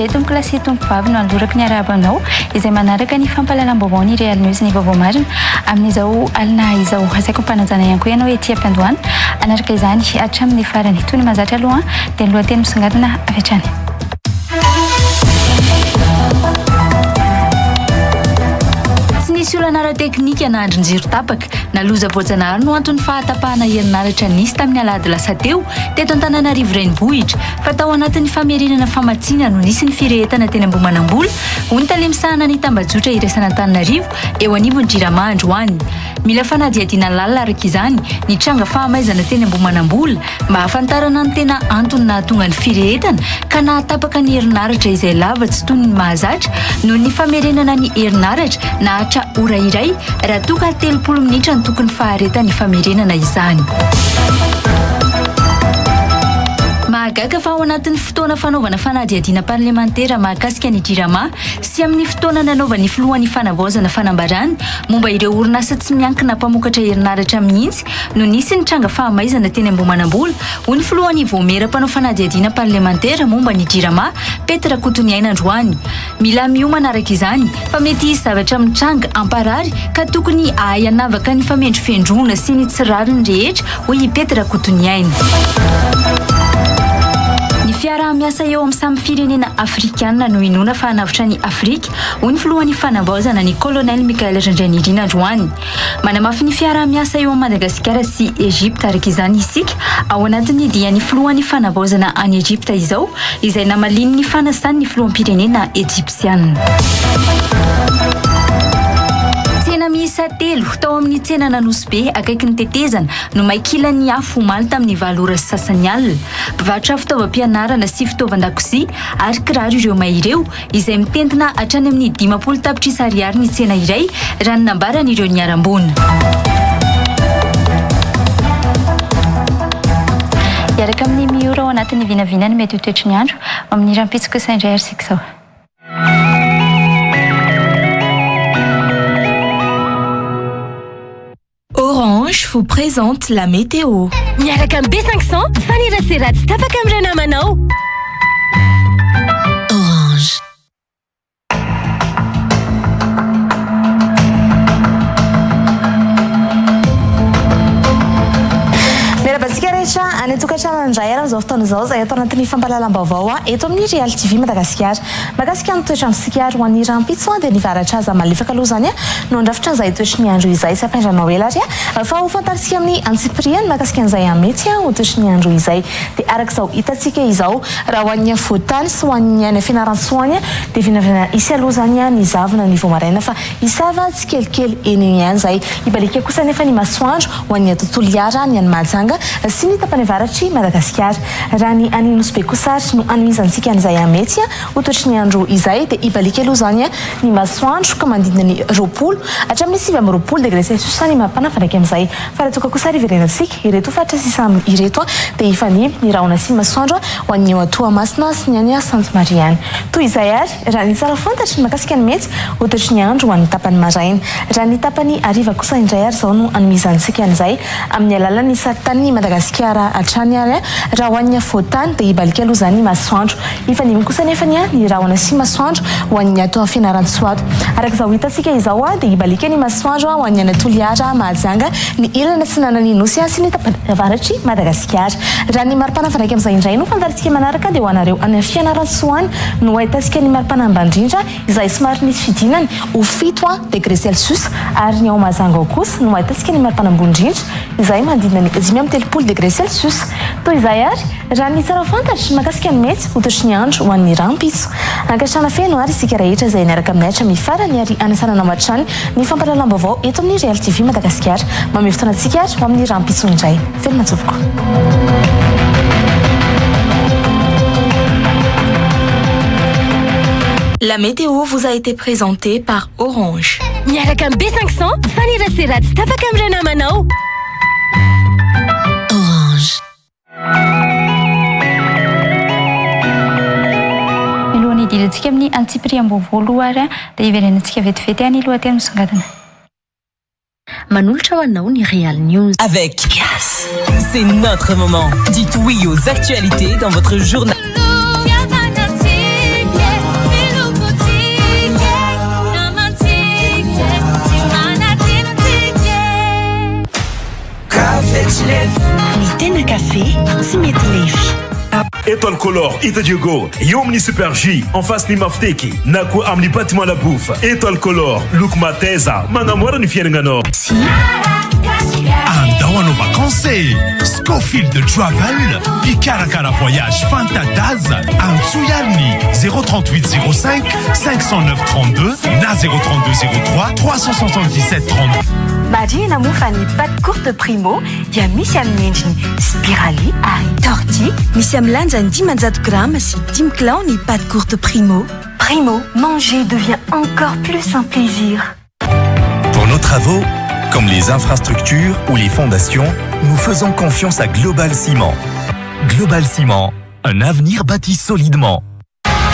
indray tombokilasy tombovavy no aloraka ny arabanao izay manaraka ny fampahalalam-baovao ny Real News ny vaovao marina amin'izao alina izao asaiko mpanajana ihany koa ianao ety ampiandohana anaraka izany hatramin'ny farany toy ny mahazatra aloha dia ny lohateny misongadina avy hatrany. Nisy olanara teknika na andron-jiro tapaka naloza voajanahary no antony fahatapahana herinaratra nisy tamin'ny alahady lasa teo teto Antananarivo renivohitra fa tao anatin'ny famerinana famatsiana no nisy ny firehetana teny Ambohimanambola hoy ny talemisahana ny tambajotra iraisana Antananarivo eo anivon'ny Jirama androany. Mila fanadihadiana lalina araka izany ny tranga fahamaizana teny Ambohimanambola mba hafantarana ny tena antony nahatonga ny firehetana ka nahatapaka ny herinaratra izay lava tsy toy ny mahazatra noho ny famerenana ny herinaratra nahatra ora iray raha toka 30 minitra ny tokony faharetany famerenana izany. Mahagaga fa ao anatin'ny fotoana fanaovana fanadihadiana parlementera mahakasika ny Jirama sy amin'ny fotoana nanaovany filohan'ny fanavaozana fanambarana momba ireo orinasa tsy miankina mpamokatra herinaratra mihitsy no nisy ny tranga fahamaizana teny Ambohimanambola hoy ny filohan'ny voamera-panao fanadihadiana parlementera momba ny Jirama Petra Kotoniaina androany. Mila miomana araka izany fa mety hisy zavatra mitranga amparary ka tokony ahayanavaka ny famendrofendrona sy ny tsirariny rehetra hoy Petra Kotoniaina. Ny fiaraha-miasa eo amin'ny samy firenena afrikanina no inona fa hanavitra ny Afrika hoy ny filohan'ny fanavaozana ny Colonel Mikael Randrianirina androany. Manamafy ny fiaraha-miasa eo amin'ny Madagasikara sy Egypte araka izany isika ao anatin'ny dia ny filohan'ny fanavaozana any Egypte izao izay namaliny ny fanasany ny filoham-pirenena Egyptiana. Tsena miisa 3 tao amin'ny tsena Nanosbe akaiky ny tetezana no maikila ny afo omaly tamin'ny 7 ora sasany alina. Mpivarotra fitaovam-pianarana sy fitaovan-dakozia ary kiraro ireo maireo izay mitentina hatrany amin'ny 50 tapitrisa ariary ny tsena iray raha ny nambaran'ireo niarambona. Iaraka amin'ny Miora ao anatin'ny Vinavinan'ny mety toetry ny andro amin'ny rampitsaka saindray arsika izao. Orange vous présente la météo. Miaraka amin'ny B500 faniraseratsy tapaka amin'ny namanao. Orange. Any tokatrano indray ara izao fotoana izao izay atao anatin'ny fampahalalam-baovao eto amin'ny RealTV Madagasikara. Mahakasika ny toetrandro ho an'ny rampitso dia nivaratra aza malefaka aloha izany no andrafitra an'izay toetry ny andro izay sy ampendranao ela ary fa ho fantarisika amin'ny antsipiriany mahakasika an'izay amety ho toetry ny andro izay dia araka izao hitantsika izao raha ho an'ny votany sy ho an'ny any fianaran-tsoany dia vinavina isy aloha izany ny zavona ny voamaraina fa isava tsy kelikely eny ihany izay ibalika kosa nefa ny masoandro ho an'ny tontolo iara ny any Mahajanga sy ny tapany avaratry Madagasikara. Raha ny any Nosbe kosary no anomizantsika an'izay amety ho toetry ny andro izay dia ibalika aloha izany ny masoandro ka mandidina ny 20 hatramin'ny 20 degré celsius ny mampanafanaky amin'izay fa raha toka kosary iverenantsika ireto fatra sisa ireto dia ifany ny rahona sy masoandro ho an'ny Toamasina sy ny any Sainte Marianne. Toy izay ary raha ny tsara fantatry ny mahakasika ny mety ho toetry ny andro ho an'ny tapany maraina. Raha ny tapany ariva kosa indray ary izao no anomizantsika an'izay amin'ny alalan'ny saritany Madagasikara hatrany ary raha ho an'ny votany dia ibalika aloha izany masoandro ifanimy kosa nefa ny rahona sy masoandro ho an'ny atao fianaran-tsoato. Araka izao hitantsika izao dia ibalika ny masoandro ho an'ny Anatoliara Mahajanga ny ilana tsy nanany nosy sy ny tapany avaratry Madagasikara. Raha ny maripana-fanaiky amin'izay indray no fantaritsika manaraka dia ho anareo any fianaran-tsoany no ahitantsika ny maripana ambandrindra izay somary nisy fidinany ho 7 degré celsius ary ny ao Mahajanga ao kosa no ahitantsika ny maripana ambondrindra izay mandidina ny 5 degré celsius. Toy izay ary raha ny tsara fantatry mahakasika ny mety ho toetry ny andro ho an'ny rampitso. Ankatrana feno ary isika rehetra izay niaraka amin'ny ahitra mifarany ary anasanana matrany ny fampahalalam-baovao eto amin'ny RealTV Madagasikara. Mamy fotoanantsika ary ho amin'ny rampitso indray. Velona tsopoko. La météo vous a été présentée par Orange. Miaraka amin'ny B500 faniraseratsy tapaka amin'ny namanao. Orange. Milohan'ny idirantsika amin'ny antsipiriam-baovao ary dia iverenantsika vetivety any lohateny misongadina. Mpanolotra ho anao ny Real News. Avec Yes, c'est notre moment. Dites oui aux actualités dans votre journal. rosé tsy mety lefy. Étoile Color Ita Diogo eo amin'ny Super J en face ny Mafteky na koa amin'ny bâtiment La Bouffe. Étoile Color loko mateza manamora ny fiainagnanao. Andao hanao vacances Scofield Travel Pikarakara Voyage Fantadaza Antsouyarni 038 05 509 32 na 032 03 377 30. Marina Mivantana pâte courte primo dia misy amin'ny endriny spirali ary tortille. Misy amin'ny lanjany 10 grammes sy 10 kilao ny pâte courte primo. Primo, manger devient encore plus un plaisir. Pour nos travaux, comme les infrastructures ou les fondations, nous faisons confiance à Global Ciment. Global Ciment, un avenir bâti solidement.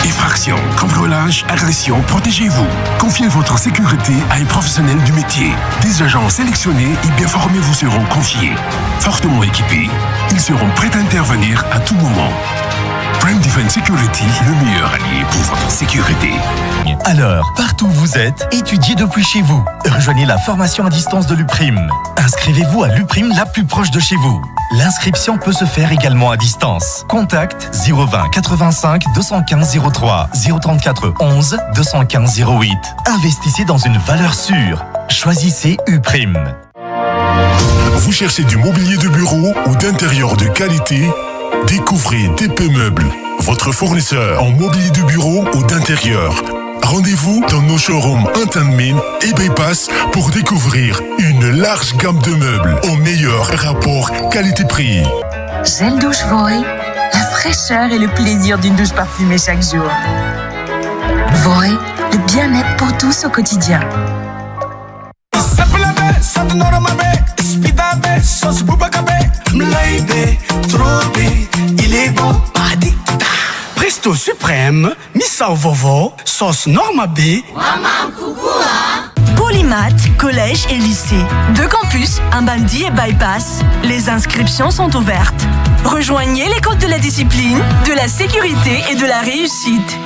Effraction, cambriolage, agression, protégez-vous. Confiez votre sécurité à un professionnel du métier. Des agents sélectionnés et bien formés vous seront confiés. Fortement équipés, ils seront prêts à intervenir à tout moment. Prime Defense Security, le meilleur allié pour votre sécurité. Alors, partout où vous êtes, étudiez depuis chez vous. Rejoignez la formation à distance de l'UPRIM. Inscrivez-vous à l'UPRIM la plus proche de chez vous. L'inscription peut se faire également à distance. Contact 020 85 215 03 034 11 215 08. Investissez dans une valeur sûre. Choisissez UPRIM. Vous cherchez du mobilier de bureau ou d'intérieur de qualité? Découvrez TP Meubles, votre fournisseur en mobilier de bureau ou d'intérieur. Rendez-vous dans nos showrooms Antanmin et Bypass pour découvrir une large gamme de meubles au meilleur rapport qualité-prix. Gel douche Voy, la fraîcheur et le plaisir d'une douche parfumée chaque jour. Voy, le bien-être pour tous au quotidien. Il est bon. Presto Suprême, Missao Vovo, sauce Norma B. Polymath, collège et lycée. 2 campus, un Bandi et Bypass. Les inscriptions sont ouvertes. Rejoignez l'école de la discipline, de la sécurité et de la réussite.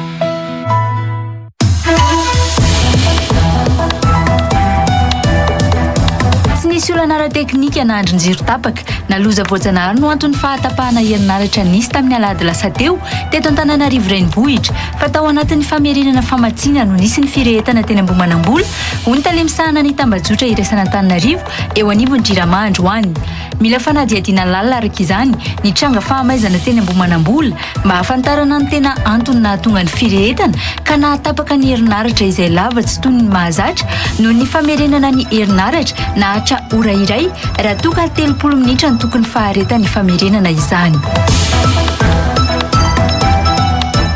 Nisy olanara teknika na andron-jiro tapaka naloza voajanahary no antony fahatapahana herinaratra nisy tamin'ny alady lasa teo teto Antananarivo renivohitra fa tao anatin'ny famerenana famatsiana no nisy ny firehetana teny Ambohimanambola ho ny talemisahana ny tambajotra iraisana Antananarivo eo anivon'ny Jirama androany. Mila fanadihadiana lalina araka izany ny tranga fahamaizana teny Ambohimanambola mba hafantarana ny tena antony nahatonga ny firehetana ka nahatapaka ny herinaratra izay lava tsy toy ny mahazatra noho ny famerenana ny herinaratra nahatra ora iray raha toka 30 minitra ny tokony faharetan'ny famerenana izany.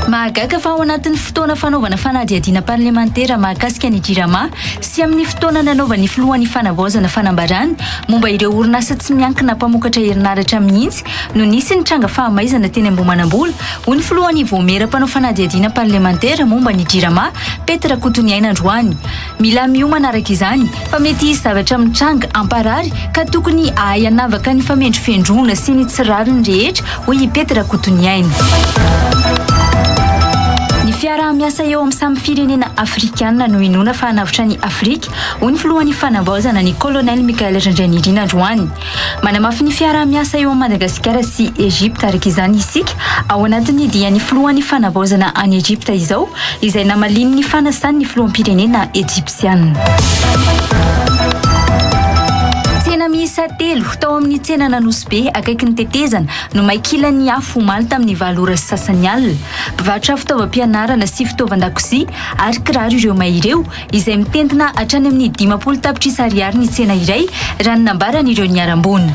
Mahagaga fa ao anatin'ny fotoana fanaovana fanadihadiana parlemantera mahakasika ny Jirama sy amin'ny fotoana nanaovan'ny filohan'ny fanavaozana fanambarana momba ireo orinasa tsy miankina mpamokatra herinaratra mihitsy no nisy ny tranga fahamaizana teny Ambohimanambola ho ny filohan'ny voamera mpanao fanadihadiana parlemantera momba ny Jirama Petra Kotoniaina androany. Mila miomana araka izany fa mety hisy zavatra mitranga amparary ka tokony ahayanavaka ny famendrofendrona sy ny tsirariny rehetra hoy Petra Kotoniaina. Ny fiaraha-miasa eo amin'ny samy firenena afrikanina no inona fahanavitra ny Afrika ho ny filohan'ny fanavaozana ny Colonel Michael Randrianirina androany. Manamafy ny fiaraha-miasa eo amin'ny Madagasikara sy Egypte araka izany isika ao anatin'ny dia ny filohan'ny fanavaozana any Egypte izao izay namaliny ny fanasany ny filoham-pirenena Egyptiana. Tsena miisa 3 tao amin'ny tsena Nanosbe akaiky ny tetezana no maikilan'ny afo omaly tamin'ny 7 ora sasany alina. Mpivarotra fitaovam-pianarana sy fitaovan-dakozia ary kiraro ireo may ireo izay mitentina hatrany amin'ny 50 tapitrisa ariary ny tsena iray raha ny nambaran'ireo niarambony.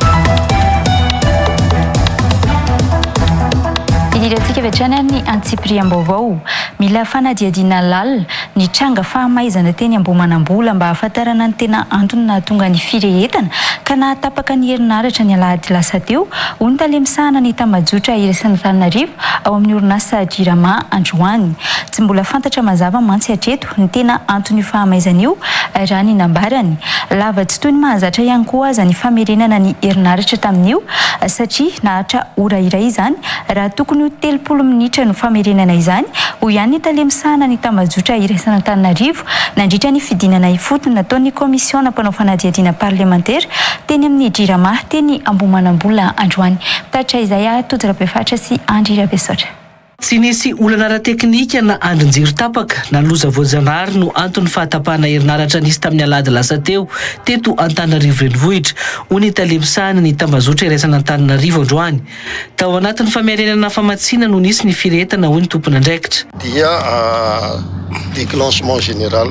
Idirantsika vetrany amin'ny Antsipriam-baovao mila fanadihadiana lalina ny tranga fahamaizana teny Ambohimanambola mba hafantarana ny tena antony nahatonga ny firehetana ka nahatapaka ny herinaratra ny alahady lasa teo ho ny talemisahana ny tambajotra iraisana Antananarivo ao amin'ny orinasa Jirama androany. Tsy mbola fantatra mazava mantsy hatreto ny tena antony fahamaizana io raha ny nambarany. Lava tsy toy ny mahazatra ihany koa aza ny famerenana ny herinaratra tamin'io satria nahatra ora iray izany raha tokony 30 minitra no famerenana izany ho ihany ihany talemisana ny tambazotra iraisana Antananarivo nandritra ny fidinana ifotony nataon'ny komisiona mpanao fanadihadiana parlementaire teny amin'ny Jirama teny Ambohimanambola androany. Mitatra izay Todrabefatra sy Andry Rabesotra. Tsy nisy olana ara-teknika na andron-jiro tapaka na loza voajanahary no antony fahatapahana herinaratra nisy tamin'ny alady lasa teo teto Antananarivo renivohitra ho ny talemisana ny tambazotra iraisana Antananarivo androany. Tao anatin'ny famiarenana famatsiana no nisy ny firetana ho ny tompon'andraikitra. Dia déclenchement général.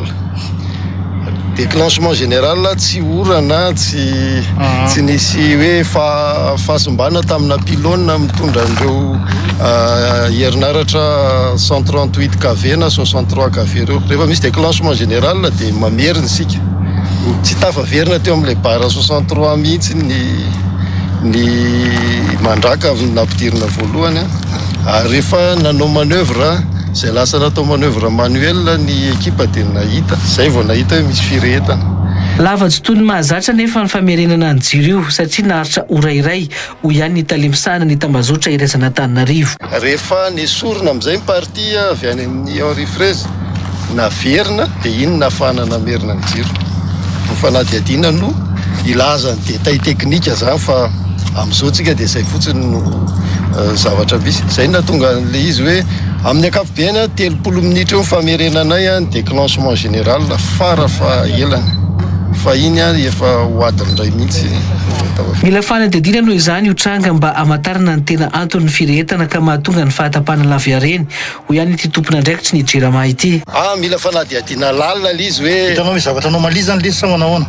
Déclenchement général tsy orana tsy nisy hoe fahasombana tamina pilôna mitondra andreo herinaratra 138 kV na 63 kV reo. Rehefa misy déclenchement général dia mamerina isika. Tsy tafaverina teo amin'ilay bara 63 mihitsy ny mandraka avy nampidirina voalohany. Rehefa nanao manœuvre zay lasa natao manœuvre manuel ny ekipa dia nahita. Zay vao nahita hoe misy firetana. Lava-tsy toy ny mahazatra nefa ny famerenana ny jiro io satria naharitra ora iray ho ihany ny talemisana ny tambazotra iraisana Antananarivo. Rehefa nesorina amin'izay ny party avy any amin'ny Henri Fraise naverina dia iny nafana namerina ny jiro. Ny fanadihadiana no ilaza ny détail teknika zany fa amin'izao tsika dia zay fotsiny no zavatra misy. Zay natonga le izy hoe amin'ny ankapobeny 30 minitra eo famerenanay ny déclenchement général fara fa elana. Fa iny efa hoadiny iray mihitsy. Mila fanadihadiana noho izany io tranga mba hamantarana ny tena antony ny firetana ka mahatonga ny fahatapahana laviareny ho ihany ity tompon'andraikitry ny Jirama ity. Mila fanadihadiana lalina izy hoe hitanao hoe zavatra normalizany le sa manahoana?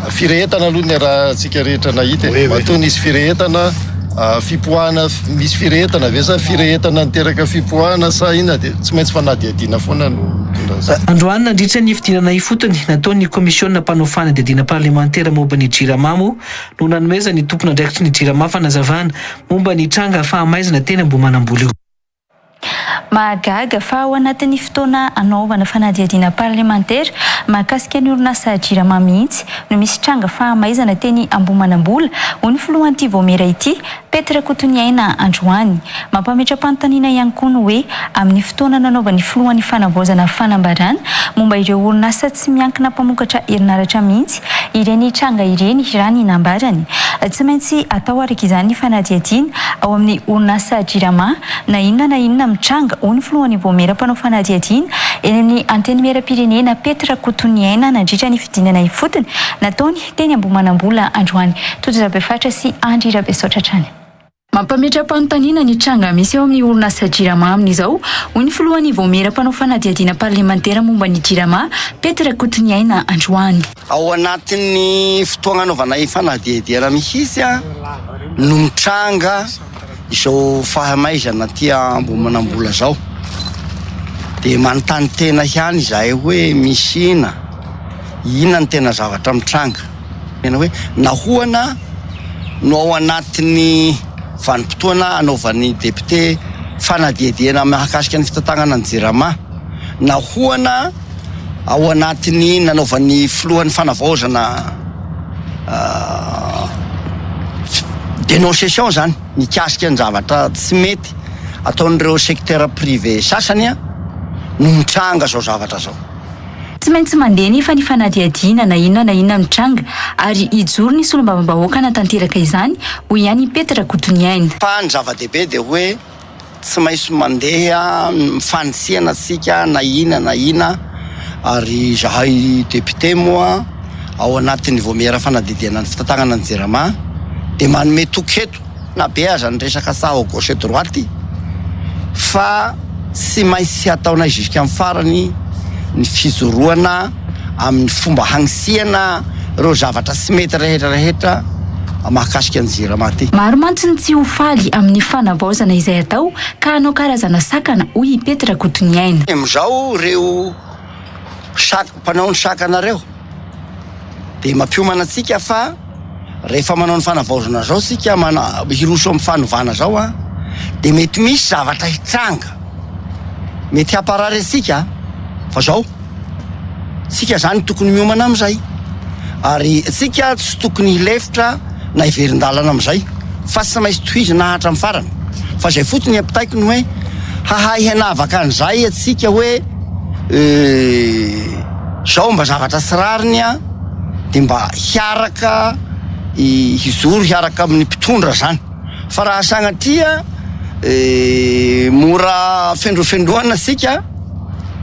Firetana aloha ny raha tsika rehetra nahita. Matoa nisy firetana fipoahana misy firetana ve sa firetana niteraka fipoahana sa ina dia tsy maintsy fanadihadiana foana no androany nandritra ny fidinana ifotony nataon'ny komisiona mpanao fanadihadiana parlementaire momba ny Jirama no nanomeza ny tompon'andraikitry ny Jirama fanazavana momba ny tranga fahamaizana teny Ambohimanambola io. Mahagaga fa ao anatin'ny fotoana anaovana fanadihadiana parlementaire mahakasika ny orinasa Jirama mihitsy no misy tranga fahamaizana teny Ambohimanambola ho ny filohan'ity vomera ity Petra Kotoniaina androany. Mampametra-panontaniana ihany koa no hoe amin'ny fotoana nanaovan'ny filohan'ny fanavaozana fanambarana momba ireo orinasa tsy miankina mpamokatra herinaratra mihitsy ireny tranga ireny raha ny nambarany. Tsy maintsy atao araka izany ny fanadihadiana ao amin'ny orinasa Jirama na inona mitranga ho ny filohan'ny vomera mpanao fanadihadiana eny amin'ny anteny miaram-pirenena Petra Kotoniaina nandritra ny fidinana ifotony nataony teny Ambohimanambola androany. Todrabefatra sy Andry Rabesotra trany. Mampametra-panontaniana ny tranga misy eo amin'ny orinasa Jirama amin'izao ho ny filohan'ny vomera mpanao fanadihadiana parlementaire momba ny Jirama Petra Kotoniaina androany. Ao anatin'ny fotoana anaovana fanadihadiana mihitsy no mitranga izao fahamaizana ty Ambohimanambola zao dia manontany tena ihany izahay hoe misy ina ny tena zavatra mitranga. Tena hoe nahoana no ao anatin'ny vanim-potoana anaovan'ny député fanadihadiana mahakasika ny fitantanana ny Jirama, nahoana ao anatin'ny nanaovan'ny filohan'ny fanavaozana dénonciation zany mikasika ny zavatra tsy mety ataon'ireo secteur privé sasany no mitranga zao zavatra zao. Tsy maintsy mandeha ny fa ny fanadihadiana na inona mitranga ary ijoro ny solombavambahoaka natanteraka izany ho ihany Petra Kotoniaina. Fa ny zava-dehibe dia hoe tsy maintsy mandeha mifanitsihana sika na ina ary zahay député moa ao anatin'ny vomera fanadihadiana ny fitantanana ny Jirama dia manome toketo na be aza ny resaka sa au gauche droite fa tsy maintsy ataonay jusqu'à amin'ny farany ny fizoroana amin'ny fomba hagnisiana ireo zavatra tsy mety rehetra mahakasika ny Jirama ty. Maro mantsy tsy ho faly amin'ny fanavaozana izay atao ka hanao karazana sakana hoy Petra Kotoniaina. Amin'izao reo mpanao ny sakana reo dia mampiomana antsika fa rehefa manao ny fanavaozana zao sika hiroso amin'ny fanovana zao dia mety misy zavatra hitranga mety hamparary antsika fa zao sika zany tokony miomana amin'izay ary sika tsy tokony hilefitra na hiverin-dalana amin'izay fa tsy maintsy tohizy nahatra amin'ny farany fa zay fotsiny ampitaiko ny hoe hahay hanavaka an'izay atsika hoe zao mba zavatra sirariny a dia mba hiaraka hizoro hiaraka amin'ny mpitondra zany fa raha sagnatria mora fendrofendroana sika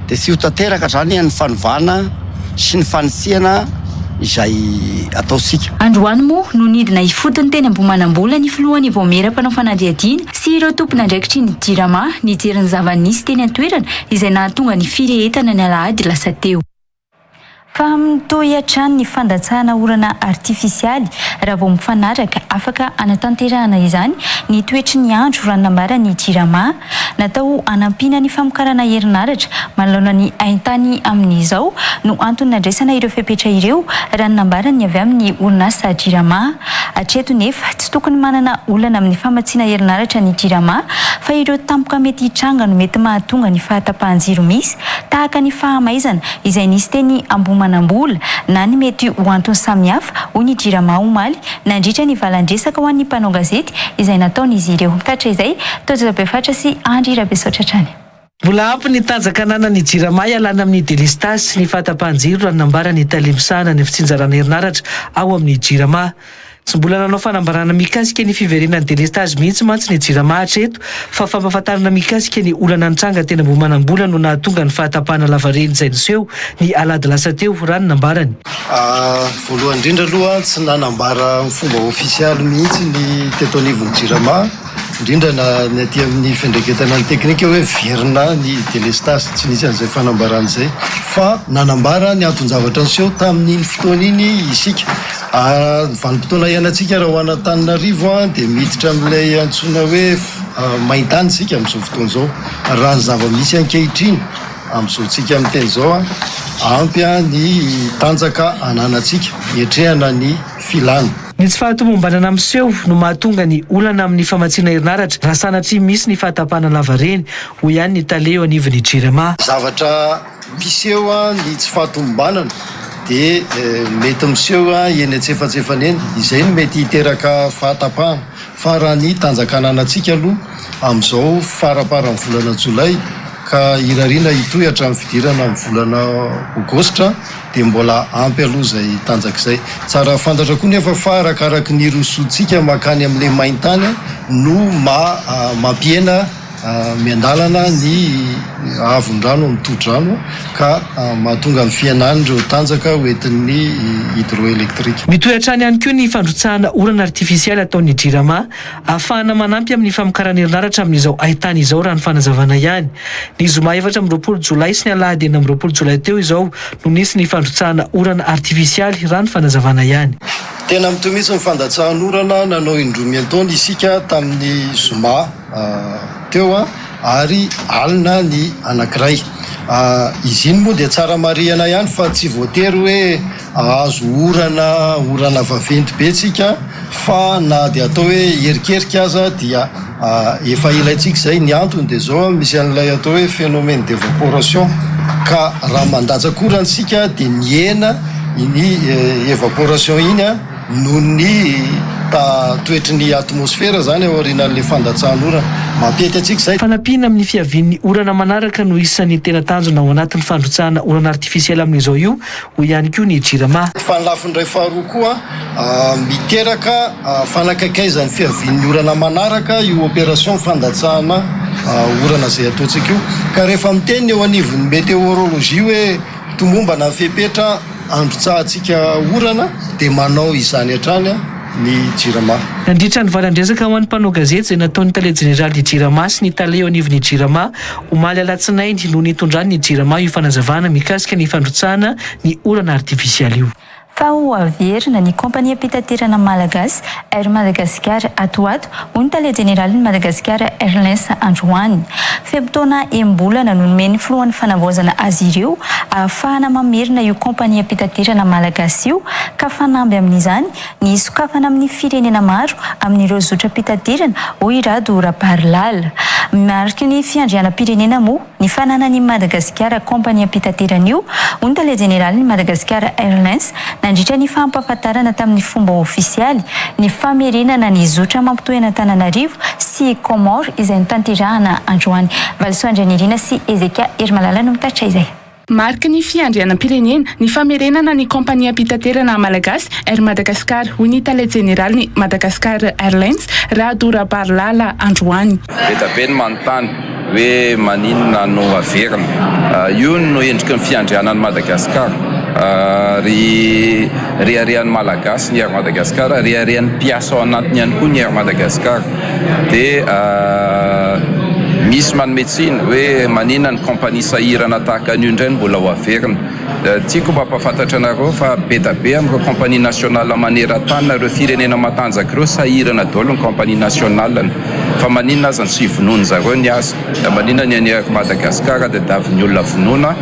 dia tsy ho tanteraka zany ny fanovana sy ny fanisihana izay ataosika. Androany moa no nidina hifotony teny Ambohimanambola ny filohan'ny Vaomera mpanao fanadihadiana sy ireo tompon'andraikitry ny JIRAMA nijery ny zava-nisy teny an-toerana izay nahatonga ny firehetana ny Alahady lasa teo. Fa mitohy hatrany ny fandatsahana orana artifisialy raha vao mifanaraka afaka anatanterahana izany ny toetry ny andro ranonambara ny JIRAMA natao anampiana ny famokarana herinaratra manoloana ny haintany amin'izao no antony nandraisana ireo fepetra ireo ranonambara ny avy amin'ny orinasa JIRAMA. Hatreto nefa tsy tokony manana olana amin'ny famatsiana herinaratra ny JIRAMA fa ireo tampoka mety hitranga no mety mahatonga ny fahatapahan-jiro misy tahaka ny fahamaizana izay nisy teny Ambohimanambola na ny mety ho antony samihafa hoy ny JIRAMA omaly nandritra ny valandresaka ho an'ny mpanao gazety izay nataon'izy ireo. Mikatra izay Toetra sy Andry Rabesotratrany. Mbola ampy ny tanjaka ananan'ny JIRAMA ialana amin'ny délestage sy ny fahatapahan-jiro ranonambara ny talemsana ny fitsinjarana herinaratra ao amin'ny JIRAMA. Tsy mbola nanao fanambarana mikasika ny fiverenan'ny délestage mihitsy mantsy ny JIRAMA hatreto fa fampahafantarana mikasika ny olana nitranga teny Ambohimanambola no nahatonga ny fahatapahana lavareny izay niseho ny Alahady lasa teo ranonambarany. Voalohany indrindra aloha tsy nanambara ny fomba ofisialy mihitsy ny teto anivon'ny JIRAMA indrindra na ny aty amin'ny fendreketana ny teknika hoe verina ny délestage tsy nisy an'izay fanambarana izay fa nanambara ny anton-javatra niseho tamin'iny fotoana iny isika. Vanim-potoana iainantsika raha ho an'Antananarivo dia miditra amin'ilay antsoina hoe maintany sika amin'izao fotoana izao. Raha ny zava-misy ankehitriny amin'izao tsika amin'ny teny izao ampy ny tanjaka ananantsika hiatrehana ny filana. Ny tsy fahatomombanana miseho no mahatonga ny olana amin'ny famatsiana herinaratra raha sanatria misy ny fahatapahana lavareny ho ihany ny taleo anivon'ny JIRAMA. Zavatra miseho ny tsy fahatomombanana dia mety miseho eny antsefatsefany eny izay no mety hiteraka fahatapahana fa raha ny tanjaka ananantsika aloha amin'izao faraparan'ny volana Jolay ka irariana hitohy hatramin'ny fidirana amin'ny volana Aogositra dia mbola ampy aloha izay tanjaka izay. Tsara fantatra koa nefa fa arakaraka ny rosoantsika makany amin'ilay maintany no mampiena miandalana ny avon-drano amin'ny todi-drano ka mahatonga ny fianany ireo tanjaka hoentin'ny hydroelektrika. Mitohy hatrany ihany koa ny fandrotsahana orana artifisialy ataon'ny JIRAMA ahafahana manampy amin'ny famokarana herinaratra amin'izao haintany izao raha ny fanazavana ihany. Ny zoma 24 Jolay sy ny Alahady 20 Jolay teo izao no nisy ny fandrotsahana orana artifisialy raha ny fanazavana ihany. Tena mitohy mihitsy ny fandatsahan'ny orana nanao indromy antaona isika tamin'ny zoma teo ary alina ny anankiray. Izy iny moa dia tsara marihana ihany fa tsy voatery hoe azo orana vaventy be tsika fa na dia atao hoe herikerika aza dia efa ilaitsika izay. Ny antony dia zao misy an'ilay atao hoe phénomène d'évaporation ka raha mandatsaka orana sika dia ny hena iny évaporation iny noho ny toetry ny atmosfera zany ao aorian'ilay fandatsahan'orana mampety atsika izay. Fanampiana amin'ny fiavian'ny orana manaraka no isan'ny tena tanjona ao anatin'ny fandrotsahana orana artifisialy amin'izao io ho ihany koa ny JIRAMA. Fa ny lafindray faharoa koa miteraka fanakakaizan'ny fiavian'ny orana manaraka io opération fandatsahana orana izay ataontsika io ka rehefa miteny eo anivon'ny météorologie hoe tomombana fepetra androtsahantsika orana dia manao izany hatrany ny JIRAMA. Nandritra ny valandresaka ho an'ny mpanao gazety izay nataon'ny tale jeneraly JIRAMA sy ny tale eo anivon'ny JIRAMA omaly alatsinainy no nitondrany ny JIRAMA io fanazavana mikasika ny fandrotsahana ny orana artifisialy io. Fa ho averina ny kompania pitaterana malagasy Air Madagascar atoato ho ny tale jeneralin'ny Madagascar Airlines androany. Fempotoana embolana no nomeny filohan'ny fanavaozana azy ireo ahafahana mamerina io kompania pitaterana malagasy io ka fanamby amin'izany ny sokafana amin'ny firenena maro amin'ireo zotra pitaterana ho irado raparilala. Mariky ny fiandrianam-pirenena moa ny fananany Madagasikara kompania mpitaterana io hoy ny tale jeneraly ny Madagasikara Airlines nandritra ny fampahafantarana tamin'ny fomba ofisialy ny famerenana ny zotra mampitohy Antananarivo sy Comore izay notanterahana androany. Valisoandrianirina sy Ezekia Ermalala no mitatra izay. Mariky ny fiandrianam-pirenena ny famerenana ny kompania mpitaterana malagasy Air Madagascar hoy ny tale jeneraly ny Madagascar Airlines raha Dora Barlala androany. Betabe ny manontany hoe maninona no averina io no endriky ny fiandrianan'ny Madagasikara ry arian'ny malagasy ny Air Madagascar ry arian'ny mpiasa ao anatiny ihany koa ny Air Madagascar dia misy manometsiny hoe maninona ny kompania sahirana tahaka an'io indray no mbola ho averina. Tiako mampafantatra anareo fa betabe amin'ireo kompania nasionala maneran-tany nareo firenena matanjaka ireo sahirana daholo ny kompania nasionalany fa maninona aza ny sy vonoany zareo ny asa. Maninona ny any Air Madagascar dia davin'ny olona vonoana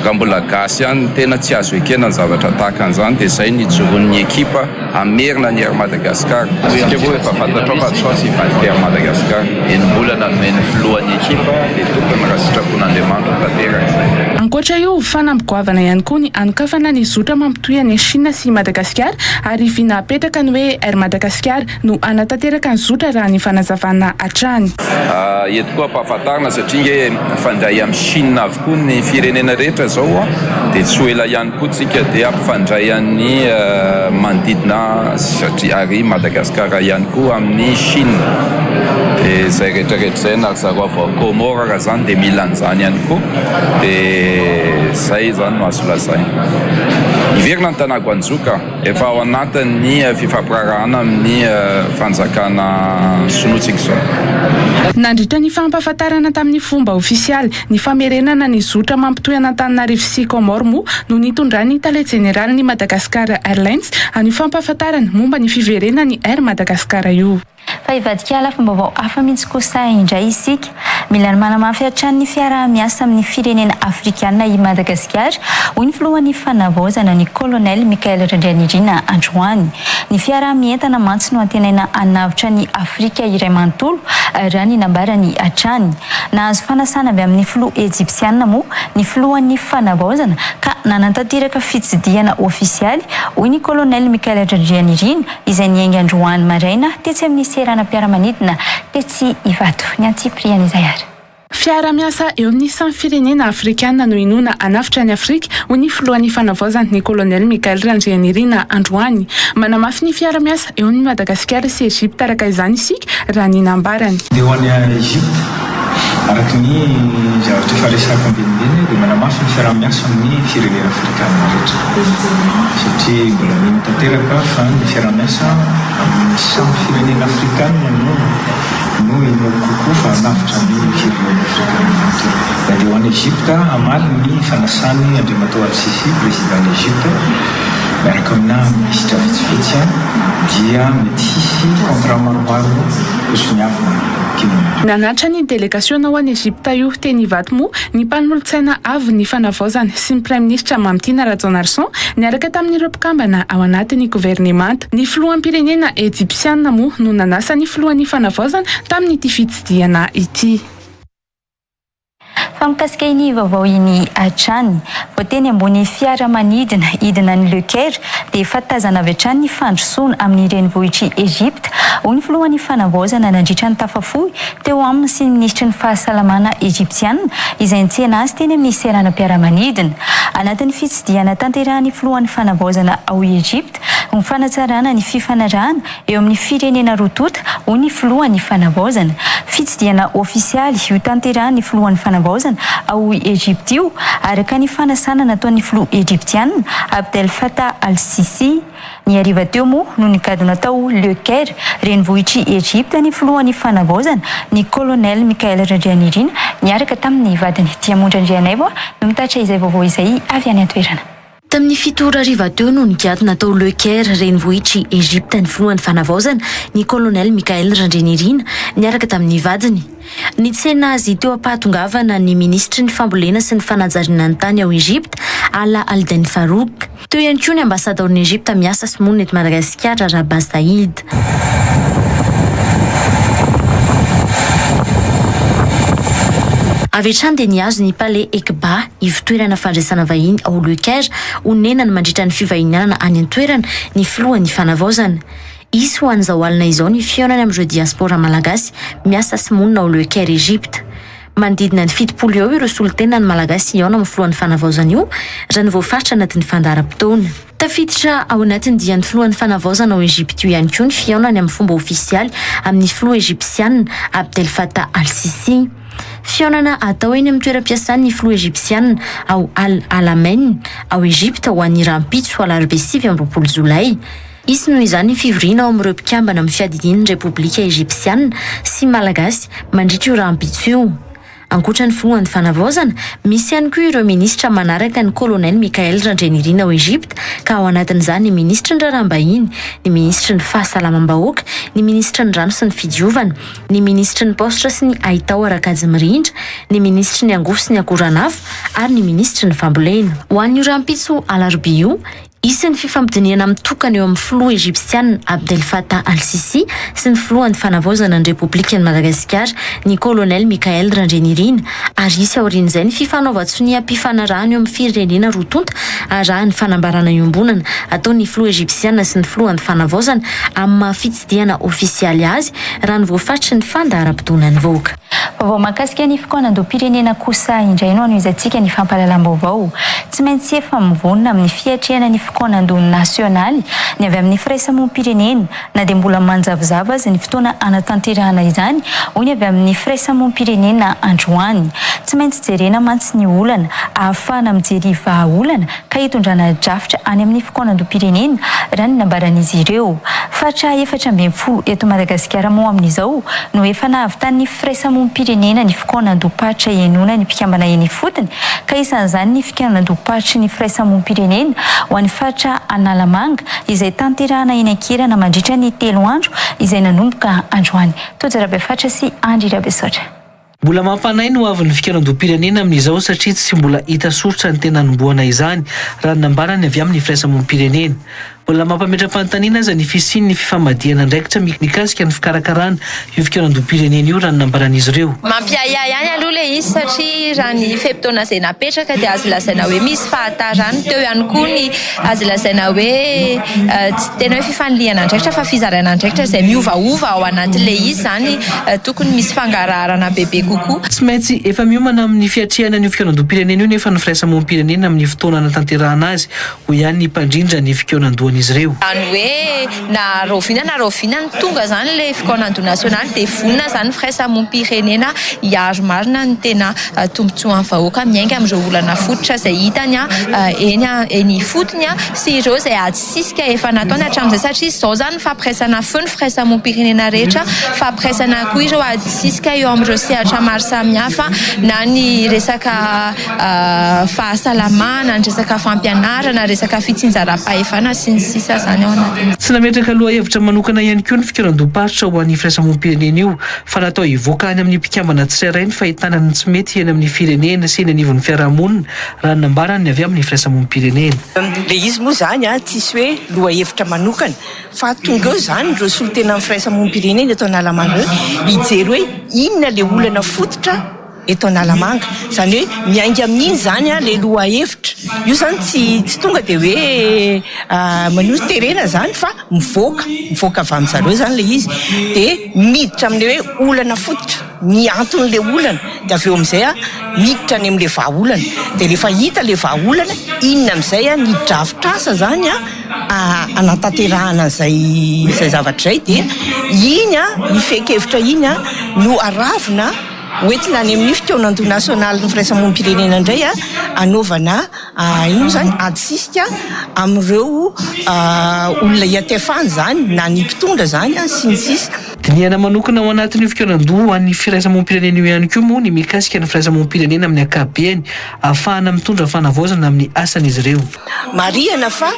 raha mbola gasy ihany tena tsy azo ekena ny zavatra tahaka an'izany dia izay nijoroan'ny ekipa amerina ny Air Madagascar. Izy hoe efa fantatra fa tsy sy hivadik Air Madagascar enim-bolana nomeny filohan'ny ekipa dia tokony raha sitrapon'Andriamanitra tanteraka. Ankoatra io fanambogoavana ihany koa ny anokafana ny zotra mampitohy any Chine sy Madagasikara ary vinapetraka ny hoe Air Madagascar no anatanteraka ny zotra raha ny fanazavana hatrany. Eto koa ampahafantarina satria fandray amin'ny Chine avokoa ny firenena rehetra zao dia tsy ho ela ihany koa tsika dia ampifandray an'ny manodidina satria ary Madagasikara ihany koa amin'ny Chine. Dia izay rehetrarehetra izay na zareo avao Comore raha zany dia mila an'izany ihany koa dia izay zany no azo lazaina. Iverina ny Tanago Anjoka efa ao anatin'ny fifampirarahana amin'ny fanjakana Sonotsika izao. Nandritra ny fampahafantarana tamin'ny fomba ofisialy ny famerenana ny zotra mampitohy Antananarivo sy Comore moa no nitondrany tale jeneraly ny Madagascar Airlines an'io fampahafantarana momba ny fiverenana ny Air Madagascar io. Fa ivadika lafam-baovao hafa mihitsy kosa indray isika. Mila manamafy hatrany ny fiarah-miasa amin'ny firenena Afrikana i Madagasikara hoy ny filohan'ny fanavaozana ny Colonel Michael Randrianirina androany. Ny fiarah-mientana mantsy no antenaina hanavitra ny Afrika iray manontolo raha ny nambarany hatrany. Nahazo fanasana avy amin'ny filoha Egyptiana moa ny filohan'ny fanavaozana ka nanantanteraka fitsidiana ofisialy hoy ny Colonel Michael Randrianirina izay niainga androany maraina tetsy amin'ny serana mpiara-manidina tetsy Ivato ny Antsipriana izay ary. Fiara-miasa eo amin'ny samy firenena Afrikana no inona hanafitra ny Afrika hoy ny filohan'ny fanavaozana ny Colonel Michael Randrianirina androany. Manamafy ny fiara-miasa eo amin'ny Madagasikara sy Egypte araka izany isika raha ny nambarany. Dia ho any Egypte araka ny zavatra efa resaka ambenimbeny dia manamafy ny fiara-miasa amin'ny firenena Afrikana rehetra satria mbola mino tanteraka fa ny fiara-miasa amin'ny samy firenena Afrikana no ino kokoa fa hanafitra ny firenena Afrikana. Dia ho any Egypte amaly ny fanasany Andriamatao Al-Sisi président Egypte miaraka amina ministra vitsivitsy dia mety hisy contrat maromaro osoniavina. Nanatra ny délégation ao any Egypte io teny Ivato moa ny mpanolotsaina avy ny fanavaozana sy ny prime ministre Mamtina Radjonarson niaraka tamin'ireo mpikambana ao anatin'ny gouvernemanta. Ny filoham-pirenena Egyptiana moa no nanasa ny filohan'ny fanavaozana tamin'ity fitsidiana ity. Famikasika iny vaovao iny hatrany voateny ambony fiara-manidina hidina ny Le Caire dia efa tazana avy hatrany ny fandrosoana amin'ny renivohitry Egypte hoy ny filohan'ny fanavaozana nandritra ny tafafohy teo aminy sy ny ministry ny fahasalamana Egyptiana izay nitsena azy teny amin'ny serana mpiara-manidina. Anatin'ny fitsidiana tanterahan'ny filohan'ny fanavaozana ao Egypte ny fanatsarana ny fifanarahana eo amin'ny firenena rotota hoy ny filohan'ny fanavaozana. Fitsidiana ofisialy io tanterahan'ny filohan'ny fanavaozana ao Egypte io araka ny fanasana nataon'ny filoha Egyptiana Abdel Fattah Al-Sisi. Ny hariva teo moa no nikadona tao Le Caire renivohitry Egypte ny filohan'ny fanavaozana ny Colonel Michael Randrianirina niaraka tamin'ny vadiny Tiamondrandrianay no mitatra izay vaovao izay avy any an-toerana. Tamin'ny fitoro hariva teo no nikadona tao Le Caire renivohitry Egypte ny filohan'ny fanavaozana ny Colonel Michael Randrianirina niaraka tamin'ny vadiny. Nitsena azy teo ampahatongavana ny ministry ny fambolena sy ny fanajariana ny tany ao Egypte Ala Alden Farouk. Teo ihany koa ny ambasadaorin'ny Egypte miasa sy monina eto Madagasikara Rabah Saïd. avy hatrany dia niazo ny palais Ekba ivitoerana fandraisana vahiny ao Lecaire ho nenany mandritra ny fivahinianana any an-toerana ny filohan'ny fanavaozana. Isy ho an'izao alina izao ny fionany amin'ireo diaspora malagasy miasa sy monina ao Lecaire Egypte. Manodidina ny 7 eo ireo solon-tena ny malagasy iona amin'ny filohan'ny fanavaozana io raha ny voafaritra anatin'ny fandaharam-potoana. Tafiditra ao anatin'ny dian'ny filohan'ny fanavaozana ao Egypte io ihany koa ny fionany amin'ny fomba ofisialy amin'ny filoha Egyptiana Abdel Fattah al-Sisi. Fionana atao eny amin'ny toeram-piasany ny filoha Egyptiana ao Al-Alamein ao Egypte ho an'ny rampitso alarobia 7 Jolay. Isy noho izany ny fivoriana ao amin'ireo mpikambana amin'ny fiadininy Repoblika Egyptiana sy Malagasy mandritra io rampitso io. Ankoatra ny filohan'ny fanavaozana, misy ihany koa ireo minisitra manaraka ny kolonel Mikael Randrenirina ao Egypte ka ao anatin'izany ny ministra ny raharaham-bahiny, ny ministra ny fahasalamam-bahoaka, ny ministra ny rano sy ny fidiovana, ny ministra ny postra sy ny ahitao arakajy mirindra, ny ministra ny angofo sy ny akoranafo ary ny ministra ny fambolena. Ho an'io rampitso alarobia io, isan'ny fifampidiniana mitokana eo amin'ny filoha Egyptiana Abdel Fattah al-Sisi sy ny filohan'ny fanavaozana ny Repoblika ny Madagasikara ny kolonel Mikael Randrenirina ary isy aorian'izay ny fifanaova-tsonia mpifanarahana eo amin'ny firenena rotonta arahan'ny fanambarana iombonana ataon'ny filoha Egyptiana sy ny filohan'ny fanavaozana amin'ny mahafitsidihana ofisialy azy raha ny voafaritra ny fandaharam-potoana nivoaka. Vaovao mahakasika ny fikoanam-pirenena kosa indray no anoizatsika ny fampahalalam-baovao. Tsy maintsy efa mivonona amin'ny fiatrehana ny fikoanam-do nasionaly ny avy amin'ny firaisamom-pirenena na dia mbola manjavozavo azy ny fotoana anatanterahana izany ho ny avy amin'ny firaisamom-pirenena androany. Tsy maintsy jerena mantsy ny olana ahafahana mijery vahaolana ka hitondrana drafitra any amin'ny fikoanam-do-pirenena raha ny nambaran'izy ireo. Fatra 4 eto Madagasikara moa amin'izao no efa nahavitan'ny firaisamom-pirenena ny fikoanam-do-patra ienona ny mpikambana eny fotony ka isan'izany ny fikoanam-do-patra ny firaisamom-pirenena ho an'ny fatra Analamanga izay tanterahana eny Ankirana mandritra ny 3 andro izay nanomboka androany. Tojarabia fatra sy Andry Rabesotra. Mbola mampanay no avy ny fikoanam-do-pirenena amin'izao satria tsy mbola hita soritra ny tena nomboana izany raha nambarany avy amin'ny firaisamom-pirenena. Mbola mampametra-panontaniana aza ny fisiny ny fifamadihana ndraikitra mikasika ny fikarakarana io fikoanam-do-pirenena io raha nambaran'izy ireo. Mampiaya ihany aloha le izy satria raha ny fe-potoana izay napetraka dia azo lazaina hoe misy fahatarana, teo ihany koa ny azo lazaina hoe tsy tena hoe fifanilihana ndraikitra fa fizarana ndraikitra izay miovaova ao anatin'le izy zany tokony misy fangarahana bebe kokoa. Tsy maintsy efa miomana amin'ny fiatrehana ny fikoanam-do-pirenena io nefa ny firaisamom-pirenena amin'ny fotoana anatanterahana azy ho ihany ny mpandrindra ny fikoanan-doan'izy ireo. Zany hoe na rovinany tonga zany le fikoanam-do nasionaly dia vonona zany firaisamom-pirenena hiaro marina ny tena tombotsoan'ny vahoaka miainga amin'ireo olana fototra izay hitany eny fotony sy ireo izay atsisika efa nataony hatramin'izay satria izao zany fampiresana feo ny firaisamom-pirenena rehetra, fampiresana koa ireo atsisika eo amin'ireo sehatra maro samihafa na ny resaka fahasalamana, ny resaka fampianarana, resaka fitsinjaram-pahefana sy ny sisa zany ao anatiny. Tsy nametraka aloha hevitra manokana ihany koa ny fikoanam-do-paritra ho an'ny firaisamom-pirenena io fa natao hivoaka any amin'ny mpikambana tsirairay ny fahitana ny tsy mety eny amin'ny firenena sy eny anivon'ny fiarahamonina raha nambarany avy amin'ny firaisamom-pirenena. Le izy moa zany tsisy hoe loha hevitra manokana fa tonga eo zany ireo solon-tena amin'ny firaisamom-pirenena eto Analamanga hijery hoe inona le olana fototra eto Analamanga, zany hoe miainga amin'iny zany le loha hevitra io zany tsy tonga dia hoe manosy terena zany fa mivoaka avy amin'ny zareo zany le izy dia miditra amin'le hoe olana fototra ny anton'le olana dia avy eo amin'izay miditra any amin'le vahaolana dia rehefa hita le vahaolana inona amin'izay ny drafitrasa zany anatanterahana izay zavatra izay dia iny ifenkevitra iny no aravina hoentina any amin'ny fikoanam-do nasionaly ny firaisamom-pirenena indray anaovana ino zany atsisika amin'ireo olona hiatefany zany na ny mpitondra zany sy ny sisa. Diniana manokana ao anatin'ny fikoanam-do ho an'ny firaisamom-pirenena io ihany koa moa ny mikasika ny firaisamom-pirenena amin'ny ankapobeny ahafahana mitondra fanavaozana amin'ny asan'izy ireo. Marihana fa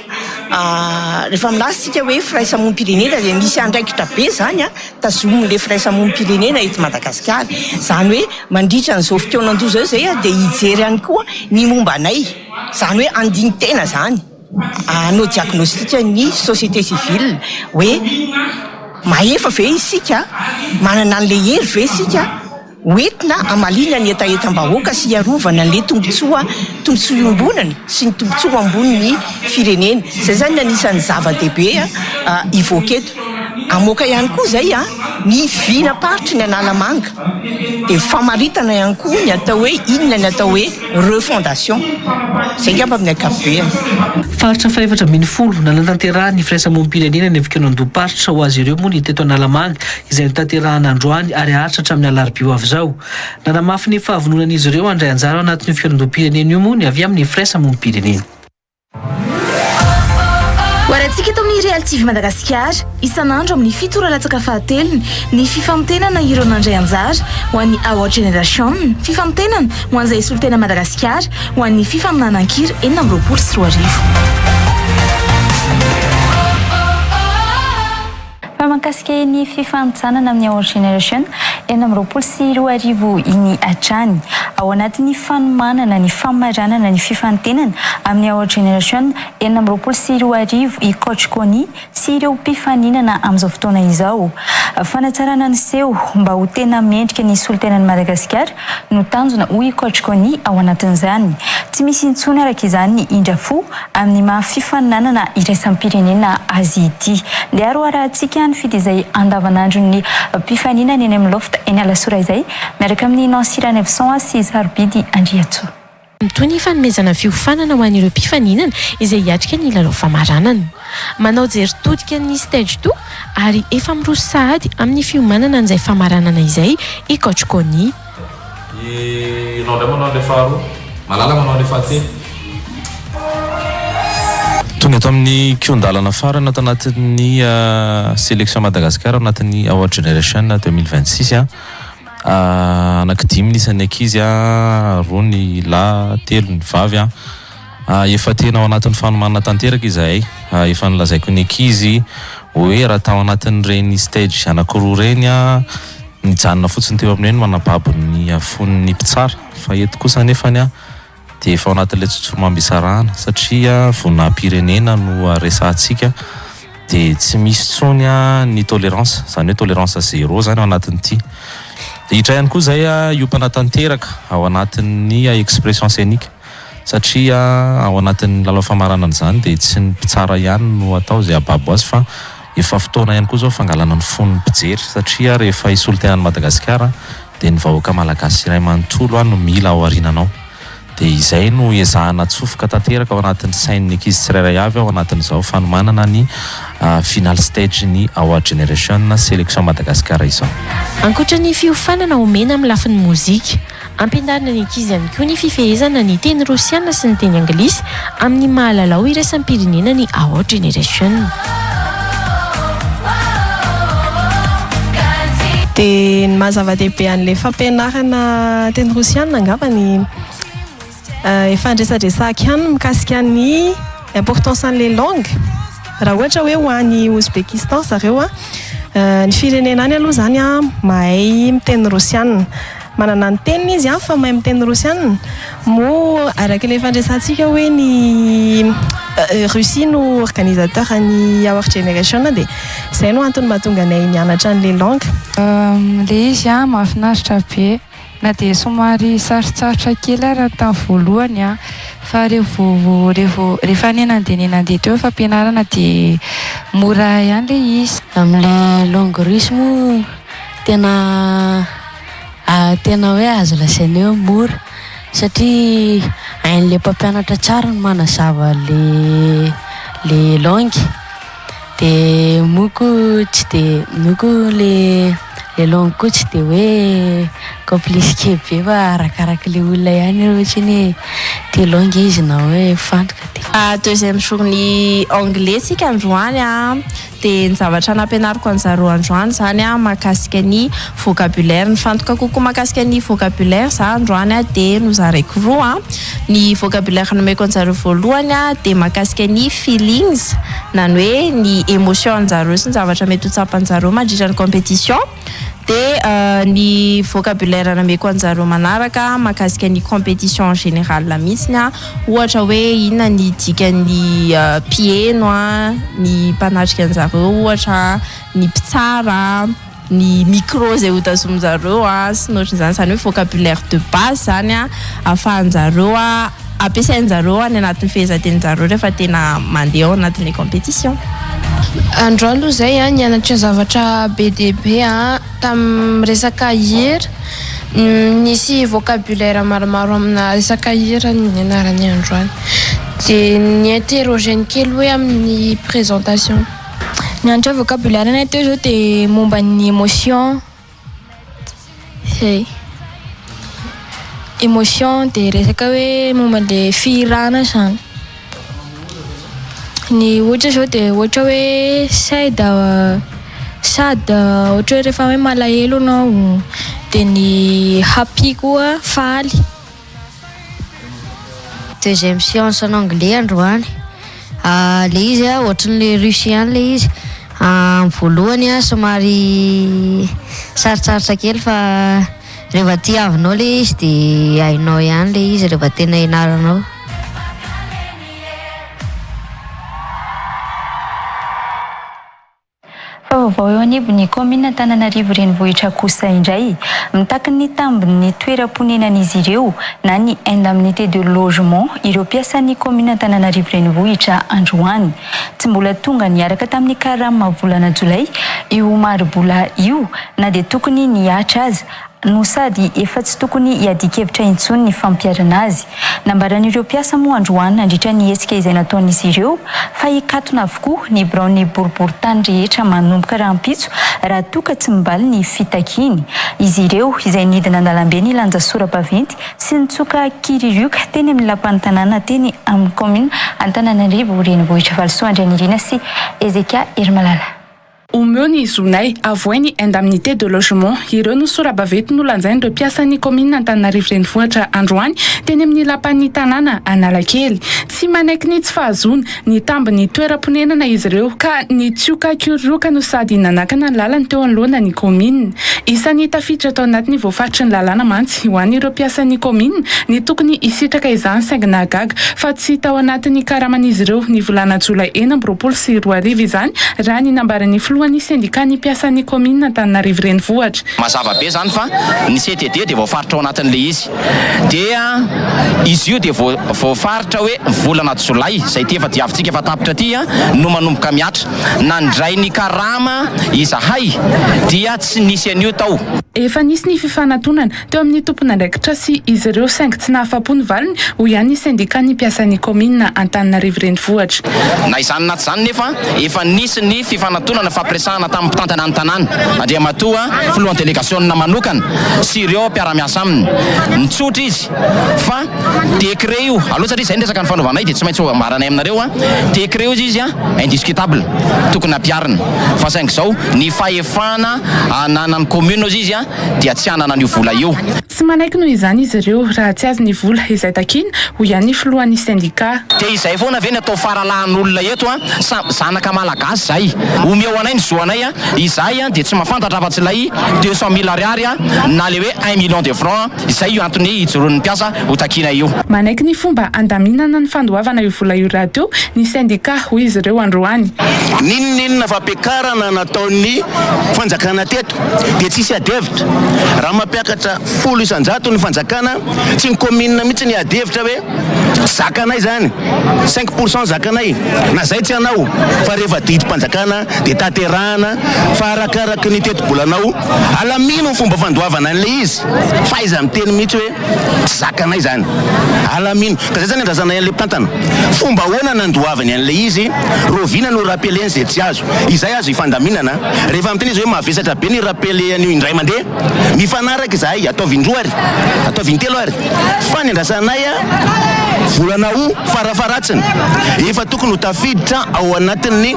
rehefa milasitsika hoe firaisamom-pirenena dia misy andraikitra be zany tazomin'le firaisamom-pirenena eto Madagasikara. Zany hoe mandritra n'izao fikoanan-do zao zay dia hijery ihany koa ny momba anay, zany hoe andiny tena zany anao diagnostika ny société civile hoe mahefa ve isika, manana an'le hery ve isika oentina amalina ny etaetam-bahoaka sy iarovana an'le tombontsoa iombonana sy ny tombontsoa amboniny firenena. Zay zany anisan'ny zava-dehibe ivoaketo. Amoaka ihany koa zay ny vinaparitry ny analamanga. Dia famaritana ihany koa ny atao hoe inona ny atao hoe refondation. Zay ngamba amin'ny ankapobeny. Faritra faefatra ambin'ny folo natanterahany firaisamonim-pirenena ny evikeno andoha-paritra ho azy ireo moa ny teto Analamanga izay notanterahana androany ary haritra hatramin'ny alarobia avy izao. Nanamafy ny fahavononan'izy ireo andray anjara ao anatin'ny evikeno andoha-pirenena io moa ny avy amin'ny firaisamonim-pirenena. Hoaratsika eto amin'ny RealTV Madagasikara, isan'andro amin'ny fito latsaka fahatelony ny fifamotenana ireo nandray anjara ho an'ny Our Generation, fifamotenana ho an'izay solitena Madagasikara ho an'ny fifamonanan-kira 420. Mahakasika ny fifanitsanana amin'ny Our Generation 420 iny hatrany ao anatin'ny fanomanana ny famaranana ny fifantenana amin'ny Our Generation 420 i coach Kony sy ireo mpifaninana amin'izao fotoana izao. Fanatsarana ny seho mba ho tena mendrika ny solitenan'i Madagasikara no tanjona hoy coach Kony ao anatin'izany. Tsy misy intsony araka izany indra fo amin'ny mahafifaninana iraisam-pirenena azy ity. Le aroarahantsika ny fidy izay andavanandro ny mpifaninana eny amin'ny lofta eny alasora izay miaraka amin'ny Nansirana Evson sy Zarbidy Andriatso. Toy ny fanomezana fiofanana ho an'ireo mpifaninana izay hiatrika ny lalao famaranana. Manao jeritodika ny stage 2 ary efa miroso sahady amin'ny fiomanana an'izay famaranana izay i coach Kony. Ianao indray manao ilay faharoa, malala manao ilay fahatelo. Tonga eto amin'ny kiondalana farana ato anatin'ny sélection Madagasikara anatin'ny Our Generation 2026 anankidimy nisan'ny ankizy roa ny lahy telo ny vavy efa tena ao anatin'ny fanomanana tanteraka izahay efa nilazaiko ny ankizy hoe raha tao anatin'ireny stage anankiroa reny nijanona fotsiny teo amin'ireny manababo ny fon'ny mpitsara fa eto kosa nefany dia efa ao anatin'ilay tsotsoromam-bisarahana satria vonam-pirenena no resahantsika dia tsy misy tsony ny tolérance, zany hoe tolérance zéro zany ao anatin'ity. Hitra ihany koa zay io mpanatanteraka ao anatin'ny expression scénique satria ao anatin'ny lalao famaranana zany dia tsy ny mpitsara ihany no atao zay ababo azy fa efa fotoana ihany koa zao fangalana ny fon'ny mpijery satria rehefa isolitenan'i Madagasikara dia ny vahoaka malagasy iray manontolo no mila ao arinanao. Dia izay no ezahana tsofoka tanteraka ao anatin'ny sain'ny ankizy tsirairay avy ao anatin'izao fanomanana ny final stage ny Our Generation sélection Madagasikara izao. Ankoatra ny fiofanana omena amin'ny lafin'ny mozika, ampianarina ny ankizy ihany koa ny fifehezana ny teny rosiana sy ny teny anglisy amin'ny mahalalao iraisam-pirenena ny Our Generation. Dia ny mahazava-dehibe an'ilay fampianarana teny rosiana angamba ny efa andresadresaka ihany mikasika ny importance an'ilay langue. Raha ohatra hoe ho an'ny Ouzbekistan zareo ny firenena any aloha zany mahay miteny rosiana, manana ny teniny izy fa mahay miteny rosiana. Mo araka ilay fandresantsika hoe ny Russie no organisateur ny Our Generation dia izay no antony mahatonga anay nianatra an'ilay langue. Le izy mahafinaritra be. Na dia somary sarotsarotra kely raha tamin'ny voalohany fa rehefa nenandeha teo fampianarana dia mora ihany le izy. Amin'ilay langue russe moa tena hoe azo lasaina eo mora satria ain'ilay mpampianatra tsara no manazava le langue dia moko le langue koa tsy dia hoe compliqué be fa arakaraka le olona ihany ohatra ny tia langue izy na hoe fantoka dia. Deuxième jour ny anglais sika androany dia ny zavatra nampianariko an'zareo androany zany mahakasika ny vocabulaire. Ny fantoka kokoa mahakasika ny vocabulaire za androany dia nozaraiko roa. Ny vocabulaire nomeko an'zareo voalohany dia mahakasika ny feelings, nany hoe ny émotion an'zareo sy ny zavatra mety ho tsapan'zareo mandritra ny compétition. Dia ny vocabulaire nameko an'zareo manaraka mahakasika ny compétition en général mihitsiny ohatra hoe inona ny dikan'ny pieno ny mpanatrika an'zareo ohatra ny mpitsara ny micro zay hotazominjareo sy nohatran'izany zany hoe vocabulaire de base zany ahafahanjareo ampiasainjareo any anatin'ny fehezanteninjareo rehefa tena mandeha ao anatin'le compétition. Andro aloha zay nianatra zavatra be dia be tamin'ny resaka hira, nisy vocabulaire maromaro amina resaka hira ny anarany androany, dia niinterrogeny kely hoe amin'ny présentation. Nianatra vocabulaire anay teo zao dia momba ny émotion. Émotion dia resaka hoe momba le fihirana zany. Ny ohatra zao dia ohatra hoe sady ohatra hoe rehefa hoe malahelo anao, dia ny happy koa faly. Deuxième séance en anglais androany. Le izy ohatran'le russien le izy. Voalohany somary sarotsarotra kely fa rehefa tiavinao le izy dia hainao ihany le izy rehefa tena ianaranao. Vaovao eo anivon'ny commune Antananarivo renivohitra kosa indray mitaky ny tambiny toeram-ponenan'izy ireo na ny indemnité de logement ireo mpiasan'ny commune Antananarivo renivohitra androany. Tsy mbola tonga niaraka tamin'ny karama volana Jolay io marobola io na dia tokony niatra azy no sady efa tsy tokony hiadikevitra intsony ny fampiarana azy. Nambaran'ireo mpiasa moa androany nandritra ny hetsika izay nataon'izy ireo fa hikatona avokoa ny braony boriboritany rehetra manomboka rahampitso raha toka tsy mibaly ny fitakiny. Izy ireo izay nidina andalambe ny lanja sora-baventy sy nitsoka kiririoka teny amin'ny lapan'ny tanàna teny amin'ny commune Antananarivo renivohitra Valosoa Andrianirina sy Ezekia Irmalala. Omeo ny zonay avoay ny indemnité de logement ireo no sora-baventy no lanjain'ireo mpiasan'ny commune Antananarivo renivohitra androany teny amin'ny lapan'ny tanàna Analakely. Tsy manaiky ny tsy fahazona ny tambiny toeram-ponenana izy ireo ka ny tsioka kiririoka no sady nanakana ny lalany teo anoloana ny commune. Isan'ny tafiditra tao anatin'ny voafaritry ny lalàna mantsy ho an'ireo mpiasan'ny commune ny tokony hisitraka izany saingina gaga fa tsy tao anatin'ny karaman'izy ireo ny volana Jolay 2024 izany raha ny nambaran'ny ny syndicat ny mpiasan'ny commune Antananarivo renivohitra. Mazava be zany fa ny CTD dia voafaritra ao anatin'le izy. Dia izy io dia voafaritra hoe volana Jolay izay ty efa diavintsika efa tapitra ty no manomboka miatra. Nandray ny karama izahay dia tsy nisy an'io tao. Efa nisy ny fifanantonana teo amin'ny tompon'andraikitra sy izy ireo saingy tsy nahafa-po ny valiny ho ihany ny syndicat ny mpiasan'ny commune Antananarivo renivohitra. Na izany naty zany nefa efa nisy ny fifanantonana fampiresahana tamin'ny mpitantana ny tanàna Andriamatoa filohan'ny délégationna manokana sy ireo mpiara-miasa aminy. Nitsotra izy fa décret io aloha satria izay ndresaka ny fanaovanay dia tsy maintsy ambaranay aminareo décret io izy indiscutable tokony ampiarina fa saingy izao ny fahefana ananan'ny commune izy dia tsy anana an'io vola io. Tsy manaiky noho izany izy ireo raha tsy azy ny vola izay takiny ho ihany filohan'ny syndicat. Dia izay foana ve ny atao faralahan'olona eto zanaka malagasy zay omeo anay ny zoanay izahay dia tsy mahafantatra afa-tsy ilay 200 000 ariary na le hoe 1 million de francs izay io antony hijoron'ny mpiasa ho takina io. Manaiky ny fomba andaminana ny fandoavana io vola io raha teo ny syndicat ho izy ireo androany. Ninona fampiakarana nataon'ny fanjakana teto dia tsisy adevitra raha mampiakatra 100 ny fanjakana tsy ny commune mihitsy ny adevitra hoe zakanay zany 5% zakanay na zay tsy anao fa rehefa dito mpanjakana dia taterana fa arakaraky ny teto-bolanao alamino ny fomba fandoavana an'le izy fa izy miteny mihitsy hoe zakanay zany alamino ka zay zany andrazanay an'le mpitantana fomba ahoana nandoavany an'le izy rovina no rappeleny zay tsy azo izay azo ifandaminana rehefa miteny izy hoe mavesatra be ny rappele an'io indray mandeha mifanaraka izahay ataovy indroa ary ataovy intelo ary fa ny andrasanay volanao farafaratsiny efa tokony ho tafiditra ao anatin'ny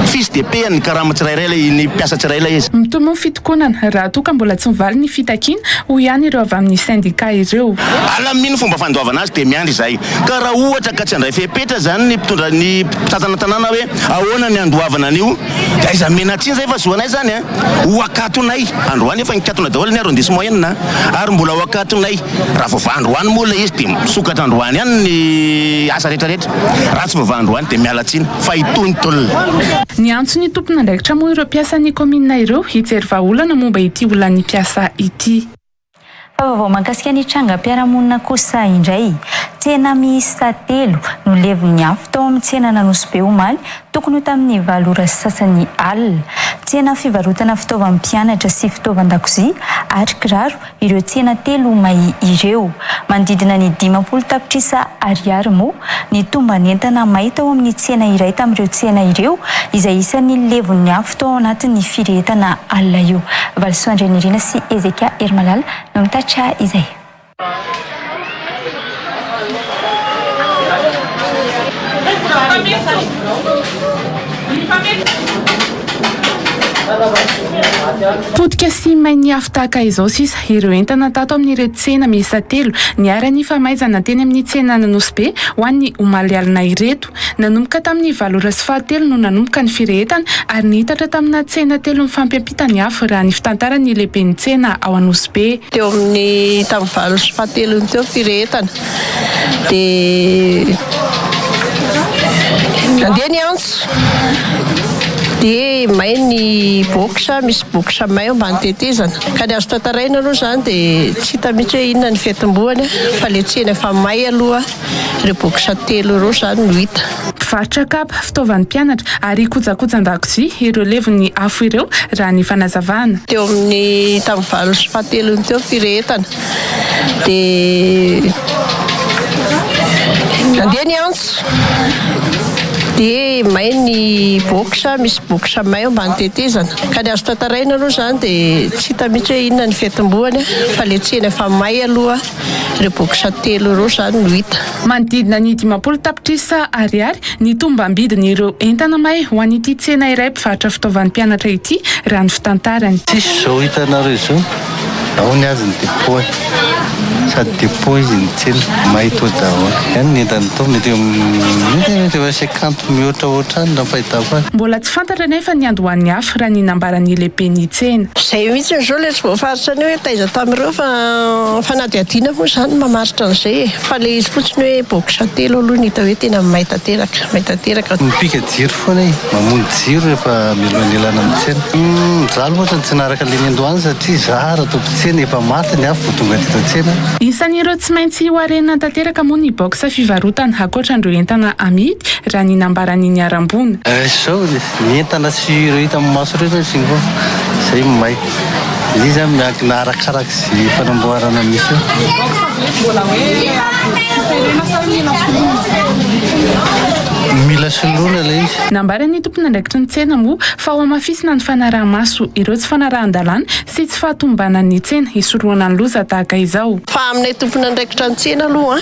fiche de paie ny karama tsirairay ny mpiasa tsirairay izy. Mitombo fitokonana raha toka mbola tsy mivaly ny fitakiana ho ihany ireo avy amin'ny syndicat ireo. Alamino fomba fandoavana azy dia miandry izay ka raha ohatra ka tsy andray fepetra zany ny mpitondra ny mpitantana tanàna hoe ahoana ny andoavana an'io dia iza menatsiny zay fa zoanay zany ho akatonay androany efa nikatona daholo ny aro indesy moyenina ary mbola ho akatonay raha vao androany moa ilay izy dia misokatra androany ihany ny asa rehetrarehetra raha tsy vaovà androany dia mialatsiny fa itony tolona. Ny antso ny tompona ndraikitra moa ireo mpiasan'ny komina ireo hijery vahaolana momba ity olany mpiasa ity. Vaovao mahakasika ny trangam-piarahamonina kosa indray. Tsena miisa 3 no levon'ny afo tao amin'ny tsena Nanosy omaly tokony ho tamin'ny 7 ora sasany alina. Tsena fivarotana fitaovam-pianatra sy fitaovan-dakozia ary kiraro ireo tsena 3 may ireo. Manodidina ny 50 tapitrisa ariary moa ny tomban'entana may tao amin'ny tsena iray tamin'ireo tsena ireo izay isan'ny levon'ny afo tao anatin'ny firetana alina io. Valisoandry Nirina sy Ezekia Ermalala no mitatra izay. Potika sy mainy afo tahaka izao sisa ireo entana tato amin'ireo tsena miisa 3 niara-ny famaizana teny amin'ny tsena Nanosy be ho an'ny omaly alina ireto. Nanomboka tamin'ny 7 ora sy 7 no nanomboka ny firehetana ary nihitatra tamina tsena 3 mifampiampita ny afo raha ny fitantaran'ny lehiben'ny tsena ao Nanosy be. Teo amin'ny tamin'ny 7 sy 7 teo firehetana dia nandeha ny antso dia may ny boxa, misy boxa may ambany tetezana ka ny azo tantaraina aloha zany dia tsy hita mihitsy hoe inona ny fetim-boany fa le tsena efa may aloha ireo boxa 3 ireo zany no hita. Mpivarotra kapa fitaovan'ny mpianatra ary kojakojan-dakozia ireo levon'ny afo ireo raha ny fanazavana. Teo amin'ny tamin'ny 7 sy 7 teo firehetana dia nandeha ny antso dia may ny boxa, misy boxa may ambany tetezana ka ny azo tantaraina aloha zany dia tsy hita mihitsy hoe inona ny fetim-boany fa le tsena efa may aloha ireo boxa 3 ireo zany no hita. Manodidina ny 50 tapitrisa ariary ny tombam-bidiny ireo entana may ho an'ity tsena iray mpivarotra fitaovan'ny mpianatra ity raha ny fitantarany. Tsisy izao hitanareo izao ao ny azy ny depoy sady depoy izy ny tsena may toa daholo. Ihany ny entany tao mety efa 50 mihoatrahoatra any raha fahitako azy. Mbola tsy fantatra nefa ny andohan'ny afo raha ny nambaran'ny lehiben'ny tsena. Izay mihitsy izao le tsy voafaritra ny hoe taiza tamin'ireo fa nadihadiana moa zany mamaritra an'izay fa le izy fotsiny hoe boxa 3 aloha ny hita hoe tena may tanteraka. Mipika jiro foana mamono jiro rehefa milohanelana amin'ny tsena. Zaho moa tsy naraka le andohany satria zahara tompon tsena efa maty ny afo tonga teto tsena. Isan'ireo tsy maintsy hoarenina tanteraka moa ny boxa fivarotana ankoatran'ireo entana amidy raha ny nambaran'ny niarambona. Izao ny entana sy ireo hita amin'ny maso ireo zao singo izay may. Izy zany miankina arakaraka sy fanamboarana misy mila soloina le izy. Nambaran'ny tompona ndraikitra ny tsena moa fa ho amafisina ny fanaraha-maso ireo tsy fanarahan-dalàna sy tsy fahatombanan'ny tsena hisoroana ny loza tahaka izao. Fa aminay tompona ndraikitra ny tsena aloha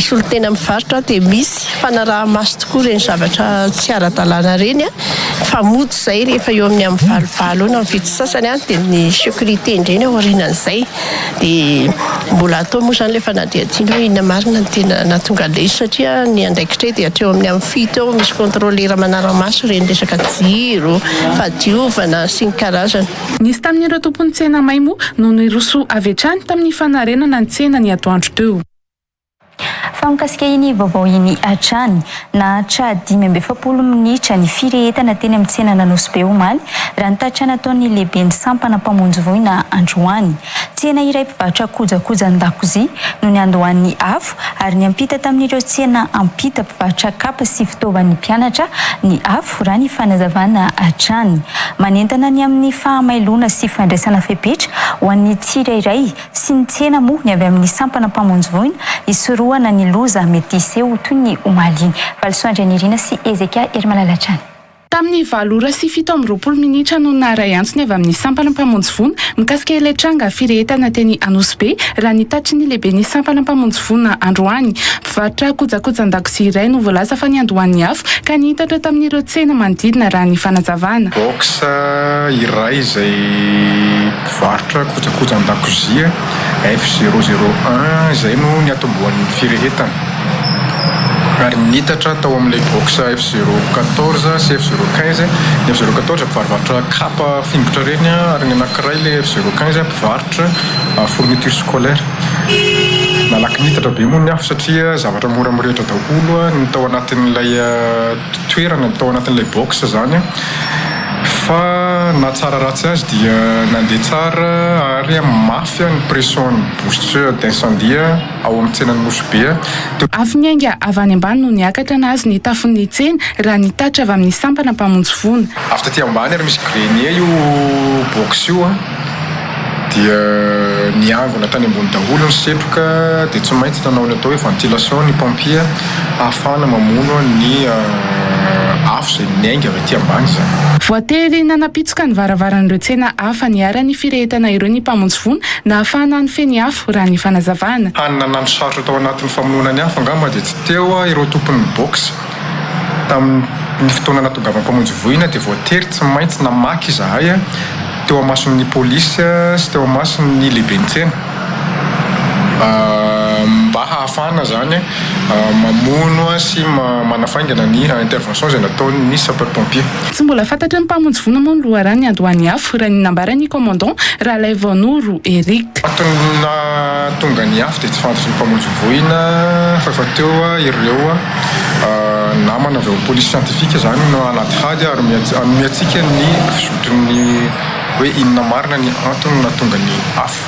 solotena mivarotra dia misy fanaraha-maso tokoa ireny zavatra tsy ara-dalàna reny fa mody izay rehefa eo amin'ny valivalo na amin'ny vitsy sasany dia ny sécurité indreny aorinan'izay dia mbola atao moa zany lefa nadihadiana hoe inona marina ny tena nahatonga an'ilay izy satria ny andraikitra dia hatreo amin'ny amin'ny fito eo misy contrôlera manara-maso ireny resaka jiro, fadiovana sy ny karazany. Nisy tamin'ireo tompon'ny tsena may moa no niroso avy hatrany tamin'ny fanarenana ny tsena ny atoandro teo. Fa mikasika iny vaovao iny hatrany nahatra 5 minitra ny firehetana teny amin'ny tsena Nanosy be omaly raha ny tatra nataon'ny lehiben'ny sampana mpamonjy voina androany. Tsena iray mpivarotra kojakojan-dakozia no ny andohan'ny afo ary ny ampita tamin'ireo tsena ampita mpivarotra kapa sy fitaovan'ny mpianatra ny afo raha ny fanazavana hatrany. Manentana ny amin'ny fahamailona sy fandraisana fepetra ho an'ny tsirairay sy ny tsena moa ny avy amin'ny sampana mpamonjy voina isoroana ny loza mety iseho toy ny omaly iny. Valisoandry Nirina sy Ezekia Ermalalatrany. Tamin'ny 7 ora sy 20 minitra no naray antsony avy amin'ny sampana mpamonjy voina mikasika ilay tranga firehetana teny Nanosy be raha ny tatry ny lehiben'ny sampana mpamonjy voina androany. Mpivarotra kojakojan-dakozia iray no voalaza fa ny andohan'ny afo ka nihitatra tamin'ireo tsena manodidina raha ny fanazavana. Boxa iray izay mpivarotra kojakojan-dakozia F001 izay no ny atombohan'ny firehetana. Ary nitatra tao amin'ilay boxa F014 sy F015. Ny F014 mpivarotra kapa fingotra reny ary ny anankiray le F015 mpivarotra fourniture scolaire. nalaky nitatra be moa ny afo satria zavatra mora mirehitra daholo ny tao anatin'ilay toerana ny tao anatin'ilay box zany fa na tsara ratsy azy dia nandeha tsara ary mafy ny pression ny booster d'incendie ao amin'ny tsenan'ny Nosy-be. Afo miainga avy any ambany no niakatra anazy ny tafon'ny tsena raha nitatra avy amin'ny sampana mpamonjy voina. Avy taty ambany ary misy grenier io box io dia niangona tany ambony daholo ny setroka dia tsy maintsy nanao ny atao hoe ventilation ny pompier ahafahana mamono ny afo izay miainga avy aty ambany zany. Voatery nanapitsoka ny varavaran'ireo tsena hafa niara-ny firehetana ireo ny mpamonjy voina na ahafahana ny feny afo raha ny fanazavana. Hanina nandro tao anatin'ny famonoana ny afo angamba dia tsy teo ireo tompon'ny box tamin'ny fotoana natongavany mpamonjy voina dia voatery tsy maintsy namaky izahay teo amason'ny polisy sy teo amason'ny lehibe ny tsena mba hahafahana zany mamono sy manafaingana ny intervention izay nataon'ny sapeur pompier. Tsy mbola fantatra ny mpamonjy voina moa ny loharano andohany afo raha ny nambarany commandant Rahalay Vanoro Eric. Antony tonga ny afo dia tsy fantatry ny mpamonjy voina fa teo ireo namana avy amin'ny polisy scientifique zany no anaty hady ary miatsika ny fizotrin'ny hoe inona marina ny antony natonga ny afo.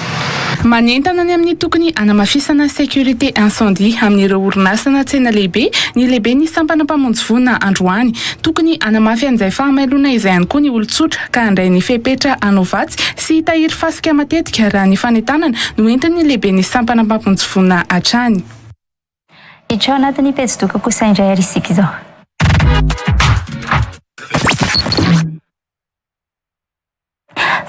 Manentana ny amin'ny tokony anamafisana sécurité incendie amin'ireo orinasana tsena lehibe ny lehibe ny sampana mpamonjy voina androany tokony anamafy an'izay fahamelona izay ihany koa ny olon-tsotra ka handray ny fepetra anao vatsy sy hitahiry fasika matetika raha ny fanentanana no entin'ny lehibe ny sampana mpamonjy voina hatrany. Hiditra ao anatin'ny pejy-doka kosa indray ary isika izao.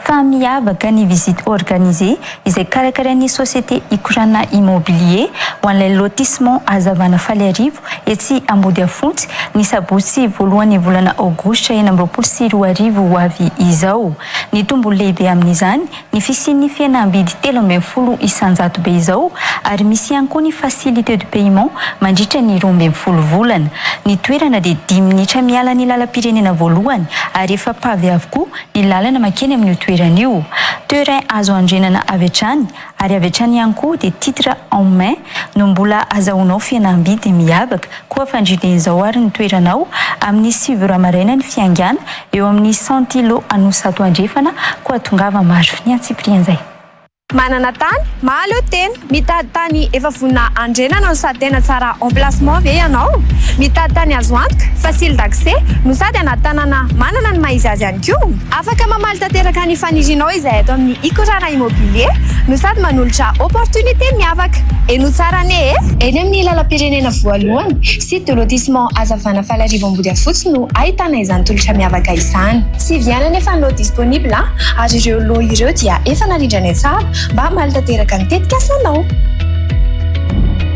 Fa miavaka ny visite organisée izay karakarain'ny société ikorana immobilier ho an'ilay lotissement hazavana faly arivo etsy Ambodiafontsy ny sabotsy voalohan'ny volana aogositra 2024 ho avy izao. Ny tombony lehibe amin'izany ny fisian'ny fihenam-bidy 13 isanjato be izao ary misy ihany koa ny facilité de paiement mandritra ny 12 volana. Ny toerana dia 10 minitra miala ny lalam-pirenena voalohany ary efa pavy avokoa ny lalana makeny amin'ny toerana io. Terrain azo andrenana avy hatrany ary avy hatrany ihany koa dia titre en main no mbola azahoanao fihenam-bidy miavaka koa fandrin'izao ary ny toeranao amin'ny 7 ramaraina ny fiangana eo amin'ny 100 kilo anosato andrefana koa tongava maro ny antsiprian'izay. Manana tany, mahaleo tena, mitady tany efa vonina andrenana no sady tena tsara emplacement ve ianao? Mitady tany azo antoka, facile d'accès, no sady anaty tanàna manana ny maha-izy azy ihany koa. Afaka mamaly tanteraka ny fanirianao izay ato amin'ny ikorana immobilier, no sady manolotra opportunité miavaka. Eno tsara ane eny amin'ny lalam-pirenena voalohany, site de lotissement hazavana faly arivo Ambodiafotsy no ahitana izany tolotra miavaka izany. Sy viana nefa ny lot disponible ary ireo lo ireo dia efa narindrany tsara mba maly tanteraka ny tetika asanao.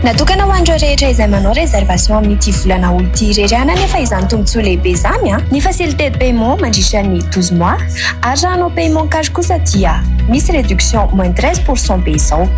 Natokana ho an'ireo rehetra izay manao réservation amin'ity volana ho ity reriana nefa izany tombontsoa lehibe izany ny facilité de paiement mandritra ny 12 mois ary raha anao paiement cash kosa dia misy réduction moins 13% be izao.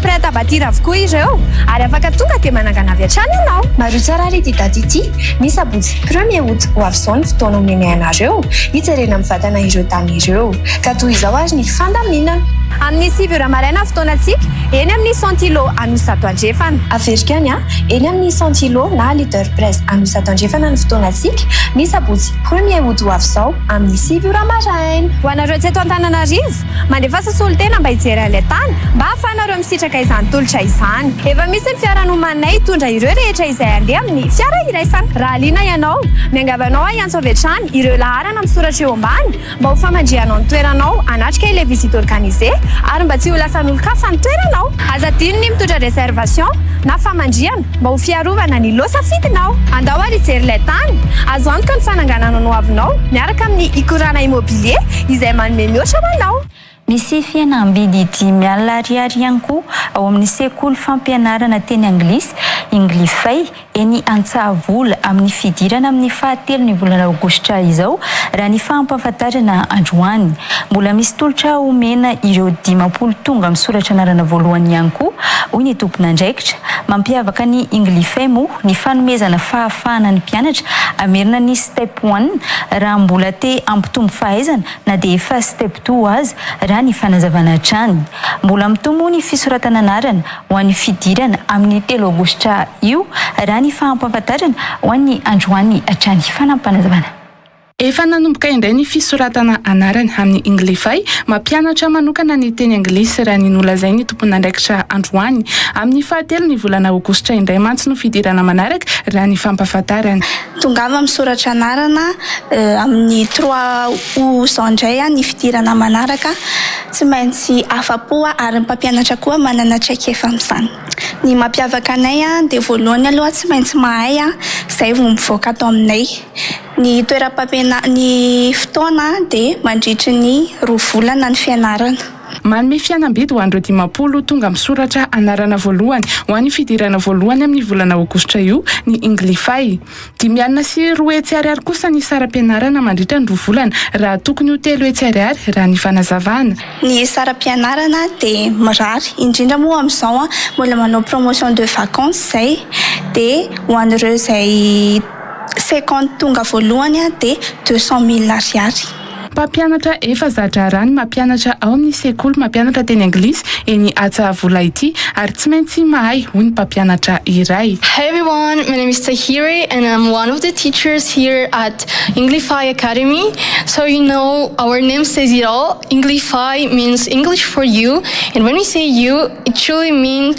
Prêt à bâtir avokoa ireo ary afaka tonga dia manangana avy hatrany ianao. Maro tsara ary ity daty ity ny sabotsy 1er août ho avy izao ny fotoana omeny anareo hijerena mivatana ireo tany ireo ka toy izao ary ny fandaminana. Amin'ny 7 ramaraina fotoanantsika eny amin'ny 100 kilo anosato andrefana. Averika any eny amin'ny 100 kilo na liter presse anosato andrefana ny fotoanantsika ny sabotsy 1er août ho avy izao amin'ny 7 ramaraina. Ho anareo tsy eto Antananarivo mandefa sasolitena mba hijery an'ilay tany mba ahafahanareo misitraka izany tolotra izany. Efa misy ny fiaranomanay hitondra ireo rehetra izay andeha amin'ny fiara iraisana. Raha liana ianao miangavanao iantso avy hatrany ireo laharana misoratra eo ambany mba ho famandrianao ny toeranao anatrika ilay visite organisée ary mba tsy ho lasan'olon-kafa ny toeranao. Aza dinony mitondra réservation na famandriana mba ho fiarovana ny lo safidinao. Andao ary hijery ilay tany azo antoka ny fananganana no avinao miaraka amin'ny ikorana immobilier izay manome mihoatra ho anao. Misy fihenam-bidy 10 alina ariary ihany koa ao amin'ny sekoly fampianarana teny anglisy Inglifay eny Antsahavola amin'ny fidirana amin'ny 7 volana aogositra izao raha ny fampahafantarana androany. Mbola misy tolotra omena ireo 10 tonga misoratra anarana voalohany ihany koa hoy ny tompon'andraikitra. Mampiavaka ny Englifay moa ny fanomezana fahafahana ny mpianatra amerina ny step 1 raha mbola te ampitombo fahaizana na dia efa step 2 azy raha ny fanazavana trany. Mbola mitombo ny fisoratana anarana ho an'ny fidirana amin'ny 3 aogositra io raha ny fahampahafantarana ho an'ny androany hatrany fanampanazavana. Efa nanomboka indray ny fisoratana anarana amin'ny Englifay, mampianatra manokana ny teny anglisy raha ny nolazainy ny tompon'andraikitra androany. Amin'ny fahatelo ny volana aogositra indray mantsy no fidirana manaraka raha ny fampahafantarana. Tongava misoratra anarana amin'ny 3 août zao indray ny fidirana manaraka, tsy maintsy afapo ary ny mpampianatra koa manana traikefa amin'izany. Ny mampiavaka anay dia voalohany aloha tsy maintsy mahay izay vao mivoaka atao aminay. Ny toeram-pampianarana ny fotoana dia mandritry ny 2 volana ny fianarana. Manome fianam-bidy ho an'ireo 50 tonga misoratra anarana voalohany ho an'ny fidirana voalohany amin'ny volana aogositra io ny Englifay. 5 alina sy 2 hetsy ariary kosa ny saram-pianarana mandritra ny 2 volana raha tokony ho 3 hetsy ariary raha ny fanazavana. Ny saram-pianarana dia mirary indrindra moa amin'izao mbola manao promotion de vacances izay dia ho an'ireo izay 50 tonga voalohany dia 200 000 ariary. Mpampianatra efa zatra rany mampianatra ao amin'ny sekoly mampianatra teny anglisy eny Jolay ity ary tsy maintsy mahay hoy ny mpampianatra iray. Hi everyone, my name is Tahiri and I'm one of the teachers here at Englify Academy. So you know our name says it all. Englify means English for you, and when we say you, it truly means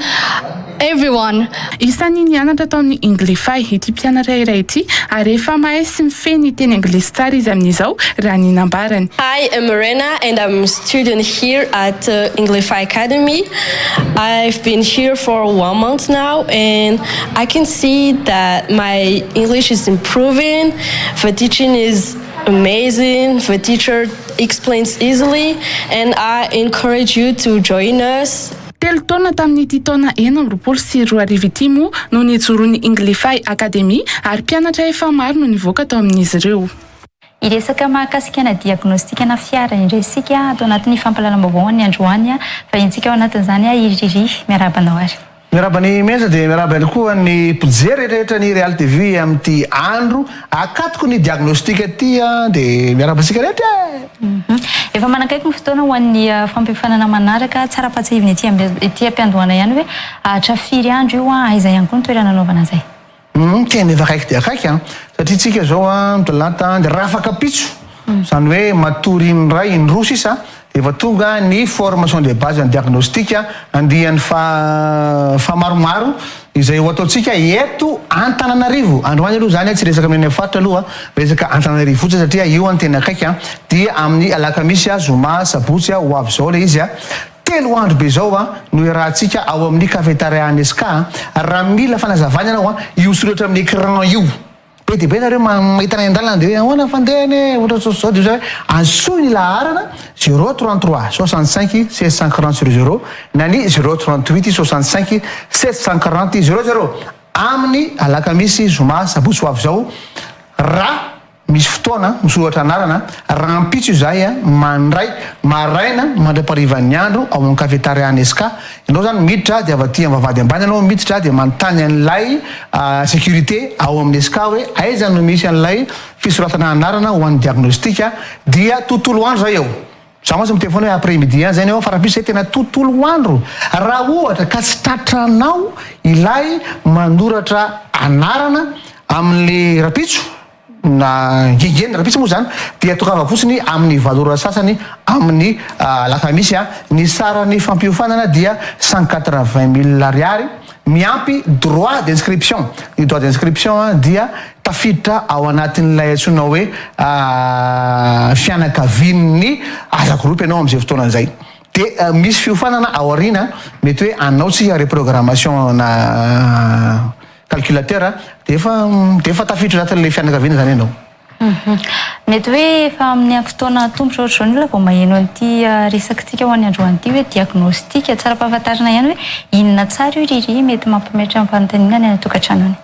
everyone. Isan'ny nianatra tao amin'ny Englifay ity mpianatra iray ity ary efa mahay sy mifehy teny anglisy tsara izy amin'izao raha ny nambarany. Hi, I'm Marina and I'm a student here at Englify Academy. I've been here for 1 month now and I can see that my English is improving. The teaching is amazing. The teacher explains easily and I encourage you to join us. 3 taona tamin'ity taona 2024 ity moa no nijoroan'ny Englifay Academy ary mpianatra efa maro no nivoaka tao amin'izy ireo. Iresaka mahakasika na diagnostika na fiara indresika atao anatin'ny fampalalam-baovao ny androany fa intsika ao anatin'izany iriry miarabanao ary. Miarabany Menja dia miarabany koa ny mpijery rehetra ny RealTV amin'ity andro akatoko ny diagnostika ity dia miarabantsika rehetra. Efa manakaiky ny fotoana ho an'ny fampifanana manaraka tsara patsahivina ety ampiandohana ihany hoe trafiry andro io aiza ihany koa ny toerana anaovana an'izay. Tena efa akaiky dia akaiky satria tsika zao mitolanta dia raha afaka pitso izany hoe matory indray indroa sisa efa tonga ny formation de base en diagnostic andihan'ny fa maromaro izay ho ataontsika eto Antananarivo. Androany aloha zany tsy resaka amin'ny faritra aloha resaka Antananarivo fotsiny satria io ny tena akaiky dia amin'ny alakamisy zoma sabotsy VAOVAO le izy 3 andro be zao no irahantsika ao amin'ny cafétéria SK raha mila fanazavana anao io soratra amin'ny écran io. Be dia be nareo mahita ny andalana dia ahoana fandehany ohatra zao dia ansoy ny laharana 033 65 740 00 na ny 038 65 740 00 amin'ny alakamisy zoma sabotsy VAOVAO raha misy fotoana misoratra anarana raha ampitso izay mandray maraina mandraparivan'ny andro ao amin'ny cafétéria SK ianao zany miditra dia avaty am'vavady ambany anao miditra dia manontany an'ilay sécurité ao amin'ny SK hoe aiza no misy an'ilay fisoratana anarana ho an'ny diagnostika dia tontolo andro zay eo. Za moa mitelefony hoe après midi zay anao farapisy zay tena tontolo andro raha ohatra ka tsy tratranao ilay manoratra anarana amin'ny rapitso na gigeny rapitso moa zany dia tokava fotsiny amin'ny valora sasany amin'ny alakamisy ny sarany fampiofanana dia 180 000 ariary miampy droit d'inscription. Ny droit d'inscription dia tafiditra ao anatin'ilay antsoina hoe fianakavian'ny azakoropa ianao amin'izay fotoana izay dia misy fiofanana ao aoriana mety hoe anao tsika reprogrammation na calculateur dia efa tafiditra anatin'ilay fianakaviana zany ianao. Mety hoe efa amin'ny fotoana tombotra ohatr'izao ny olona vao maheno an'ity resakantsika ho an'ny androan'ity hoe diagnostika tsara pahafantarana ihany hoe inona tsara io iriry mety mampimetra amin'ny fanontaniana ny tokantrano.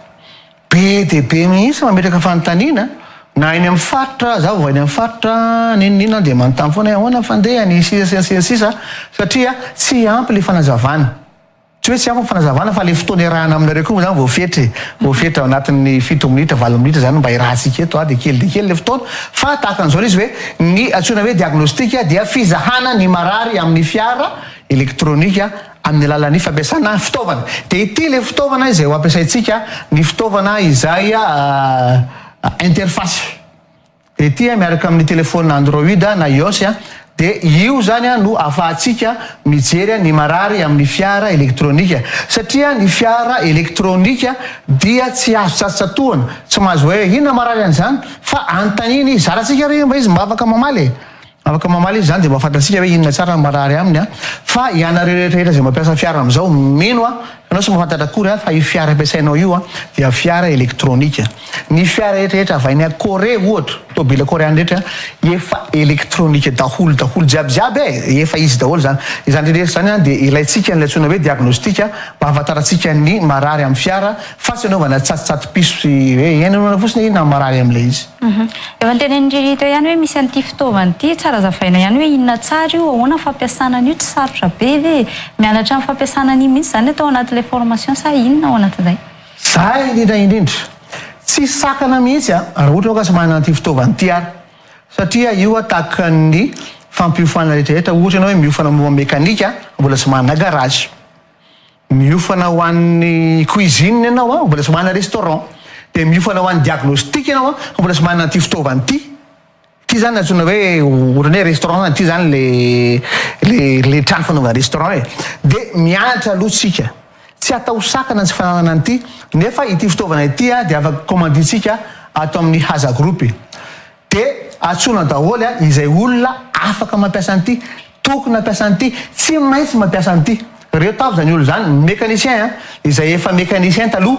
Be dia be mihitsy mametraka fanontaniana na eny amin'ny faritra za vao eny amin'ny faritra ninona dia manontany foana ahoana fandeha ny sisa satria tsy ampy ilay fanazavana. tsy hoe tsy afo fanazavana fa le fotoana irahana aminareo koa zany voafetry ao anatin'ny 7 minitra 20 minitra zany mba irahantsika eto de kely le fotoana fa tahaka an'izao izy hoe ny antsoina hoe diagnostika dia fizahana ny marary amin'ny fiara elektronika amin'ny alalan'ny fampiasana fitaovana de ity le fitaovana izay ho ampiasaitsika ny fitaovana izay interface de ity miaraka amin'ny telefona android na ios de io zany no afahantsika mijery ny marary amin'ny fiara elektronika satria ny fiara elektronika dia tsy azo tsatsatoana tsy mahazo hoe inona marary an'izany fa antaniny zaratsika re mba izy mba afaka mamaly izy zany de mba fantatsika hoe inona tsara marary aminy fa ianareo rehetrarehetra zay mampiasa fiara am'izao mino anao sy mahafantatra akory fa io fiara ampiasainao io dia fiara elektronika ny fiara rehetrarehetra avainy a Corée ohatra tobila koreana rehetra efa elektronika daholo jiaby efa izy daholo zany rehetra zany de ilaitsika ny antsoina hoe diagnostika mba hafantarantsika ny marary amin'ny fiara fa tsy anaovana tsatotsato-piso hoe enanona fotsiny inona marary amin'ilay izy efa nytenenindreny teo ihany hoe misy an'ity fitaovana ity tsara zavaina ihany hoe inona tsara io ahoana fampiasana an'io tsy sarotra be ve mianatra amin'ny fampiasana an'io mihitsy zany atao anatin'ilay formation sa inona ao anatin'izay zay indrindra tsy sakana mihitsy raha ohatra ka sy manana an'ity fitaovana ity ary satria io tahaka ny fampiofana rehetrarehetra ohatra ianao hoe miofana momba mekanika mbola sy manana garage miofana ho an'ny cuisine ianao mbola sy manana restaurant de miofana ho an'ny diagnostique ianao mbola sy manana an'ity fitaovana ity zany antsoina hoe ohatrany hoe restaurant zany ity zany le trano fanaovana restaurant de mianatra alohatsika tsy atao sakana tsy fananana an'ity nefa ity fitaovana ity de afaka commanditsika atao amin'ny haza groupe de atsona daholo izay olona afaka mampiasa an'ity tokony mampiasa an'ity tsy maintsy mampiasa an'ity reo tavo zany olo zany mécanicien izay efa mécanicien taloha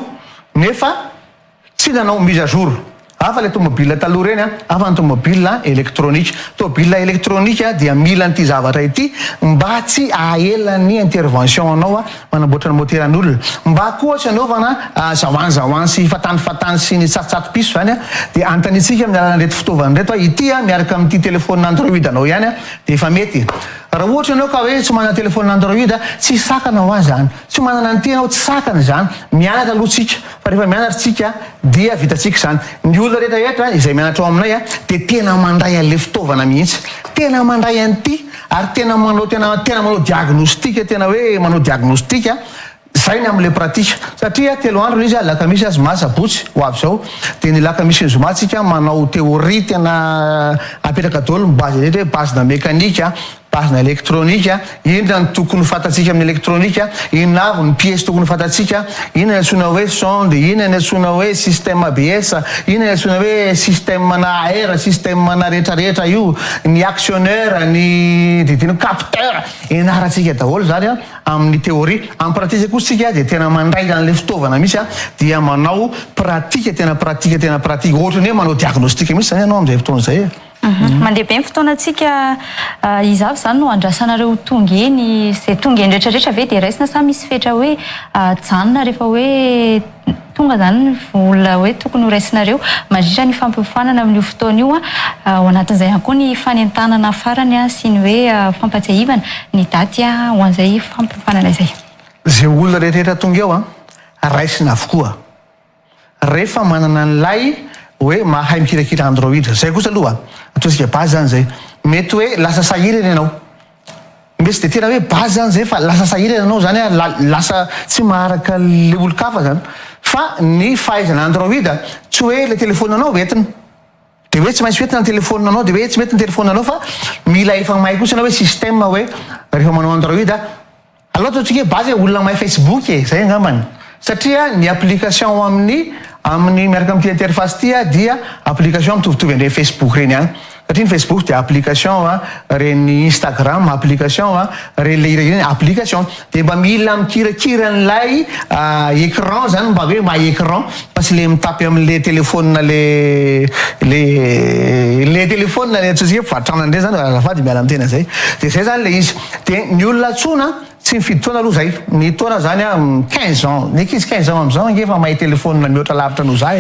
nefa tsy nanao mise à jour afa le tomobile taloha reny afa ny tomobile elektronika tomobile elektronika dia mila an'ity zavatra ity mba tsy ahelany intervention anao manamboatra ny moteran'olona mba koa tsy anaovana zahoany sy fatany sy ny tsatotsato-piso zany de antanitsika amin'ny alalan'reto fitaovana reto ity miaraka amin'ity telefona android anao ihany de efa mety raha ohatra anao ka hoe tsy manana telefona android tsy sakana ho azy zany tsy manana an'ity anao tsy sakana zany mianatra alohatsika fa rehefa mianatra tsika dia vitatsika zany ny olona rehetrarehetra izay mianatra ao aminay de tena mandray an'le fitaovana mihitsy tena mandray an'ity ary tena manao diagnostika tena hoe manao diagnostika zay ny amin'le pratika satria 3 andro izy lakamisy zoma sabotsy ho avy zao de ny lakamisy ny zoma tsika manao théorie tena apetraka daholo ny base rehetra hoe base na mékanika base na elektronika inona ny tokony fantatsika amin'ny elektronika inona avy ny pièce tokony fantatsika inona ny antsoina hoe sonde inona ny antsoina hoe système ABS inona ny antsoina hoe système na air système na rehetrarehetra io ny actionneur ny didino capteur ianaratsika daholo zany amin'ny théorie amin'ny pratika kosa tsika de tena mandray an'le fitaovana misy dia manao pratika tena pratika ohatra ny hoe manao diagnostika mihitsy zany ianao amin'izay fotoana zay mandeha be ny fotoana atsika izavy zany no andrasanareo tonga eny zay tonga eny rehetrarehetra ve de raisina sa misy fetra hoe janona rehefa hoe tonga zany olona hoe tokony ho raisinareo mandritra ny fampiofanana amin'io fotoana io ao anatin'izay ihany koa ny fanentanana farany sy ny hoe fampatsiahivana ny daty ho an'izay fampiofanana izay zay olona rehetrarehetra tonga eo raisina avokoa rehefa manana an'lay hoe mahay mikirakira android zay kosa aloha ataontsika base zany zay mety hoe lasa sahirana ianao mesy de tena hoe base zany zay fa lasa sahirana ianao zany lasa tsy maharaka le olo-kafa zany fa ny fahaizana android tsy hoe le telefona anao entina de hoe tsy maintsy entina ny telefona anao de hoe tsy mety ny telefona anao fa mila efa mahay kosa anao hoe système hoe rehefa manao android aloha ataontsika hoe base olona mahay Facebook zay angambany satria ny application amin'ny miaraka amin'ity interface ty dia application mitovitovy andre Facebook reny any satria ny Facebook dia application reny Instagram application reny application de mba mila mikirakira n'lay écran zany mba hoe mahay écran fa tsy le mitapy amin'le telefona le telefona le atsika fatrana ndray zany azafady miala am'tena zay de zay zany le izy de ny olona tsona tsy mifidy taona aloha zay ny taona zany 15 ans ny ankizy 15 ans am'izao ange efa mahay telefona mihoatra lavitra no za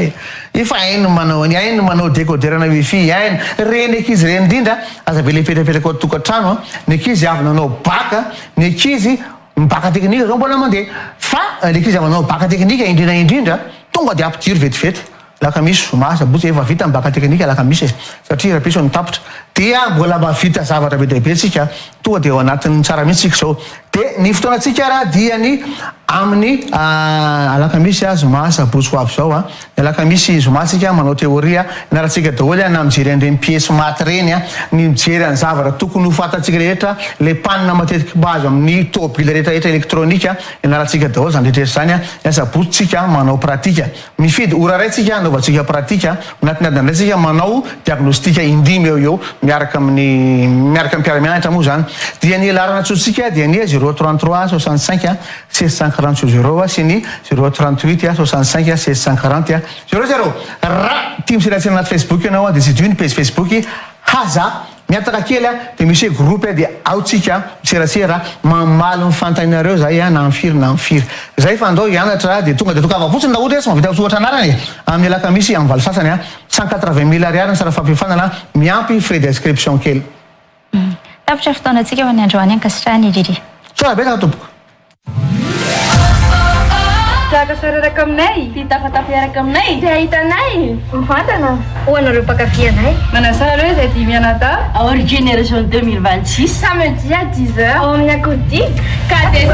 efa hainy manao décoderana wifi hainy reny ankizy reny indrindra aza be le petrapetraka ao tokantrano ny ankizy avy nanao baka ny ankizy mibaka teknika zao mbola mandeha fa le kizy manao baka teknika indrindra tonga de ampidiry vetivety lakamisy zoma sabotsy efa vita mibaka teknika lakamisy satria raha piso ny tapitra dia mbola mavita zavatra be dehibe tsika tonga de ao anatin'ny tsara mihitsy tsika zao de ny fotoanatsika raha dia ny amin'ny alakamisy zoma sabotsy ho avy zao a ny alakamisy zoma tsika manao teoria ianaratsika daholo na mijery an'ireny piesy maty reny a ny mijery any zavatra tokony ho fatatsika rehetra le panina matetiky bazo amin'ny tôbily rehetrarehetra elektronika ianaratsika daholo zany rehetrarehetra zany a sabotsy tsika manao pratika mifidy ora raitsika anaovantsika pratika anatin'ny adiny raitsika manao diagnostika indimy eo miaraka amin'ny mpiara-mianatra moa zany dia ny alarana tsotsika dia ny 033 65 1640 sy ny 038 65 1640 00 raha tia miseratsera anaty Facebook ianao dia tsy ny page Facebook haza miataka kely dia misy groupe dia aotsika miseratsera mamaly mifantaninareo zay na mifiry zay fa andao hianatra dia tonga avafotsiny raha ohatra tsy mavita misoratra anarany amin'ny alakamisy amin'ny valo sasany 180,000 ariary ny sara fampifanana miampy frais d'inscription kely tapitra fotoanantsika ho any androany ankasitrahany Riri soa be tompoko Zaka sararaka aminay fitafatafyaraka aminay dia hitanay mivantana ho anareo mpakafianay manasara hoe zay dimy anata aory génération 2026 samedi à 10h ao amin'ny akodi ka de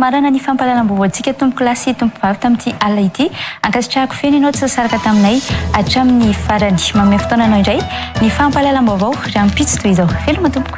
marana ny fampahalalam-baovao antsika tompoko lasy tompoko vavy tamin'ity alina ity ankasitrahako feno ianao tsy saraka taminay hatramin'ny farany manome fotoana anao indray ny fampahalalam-baovao raha mipitso toy izao veloma tompoko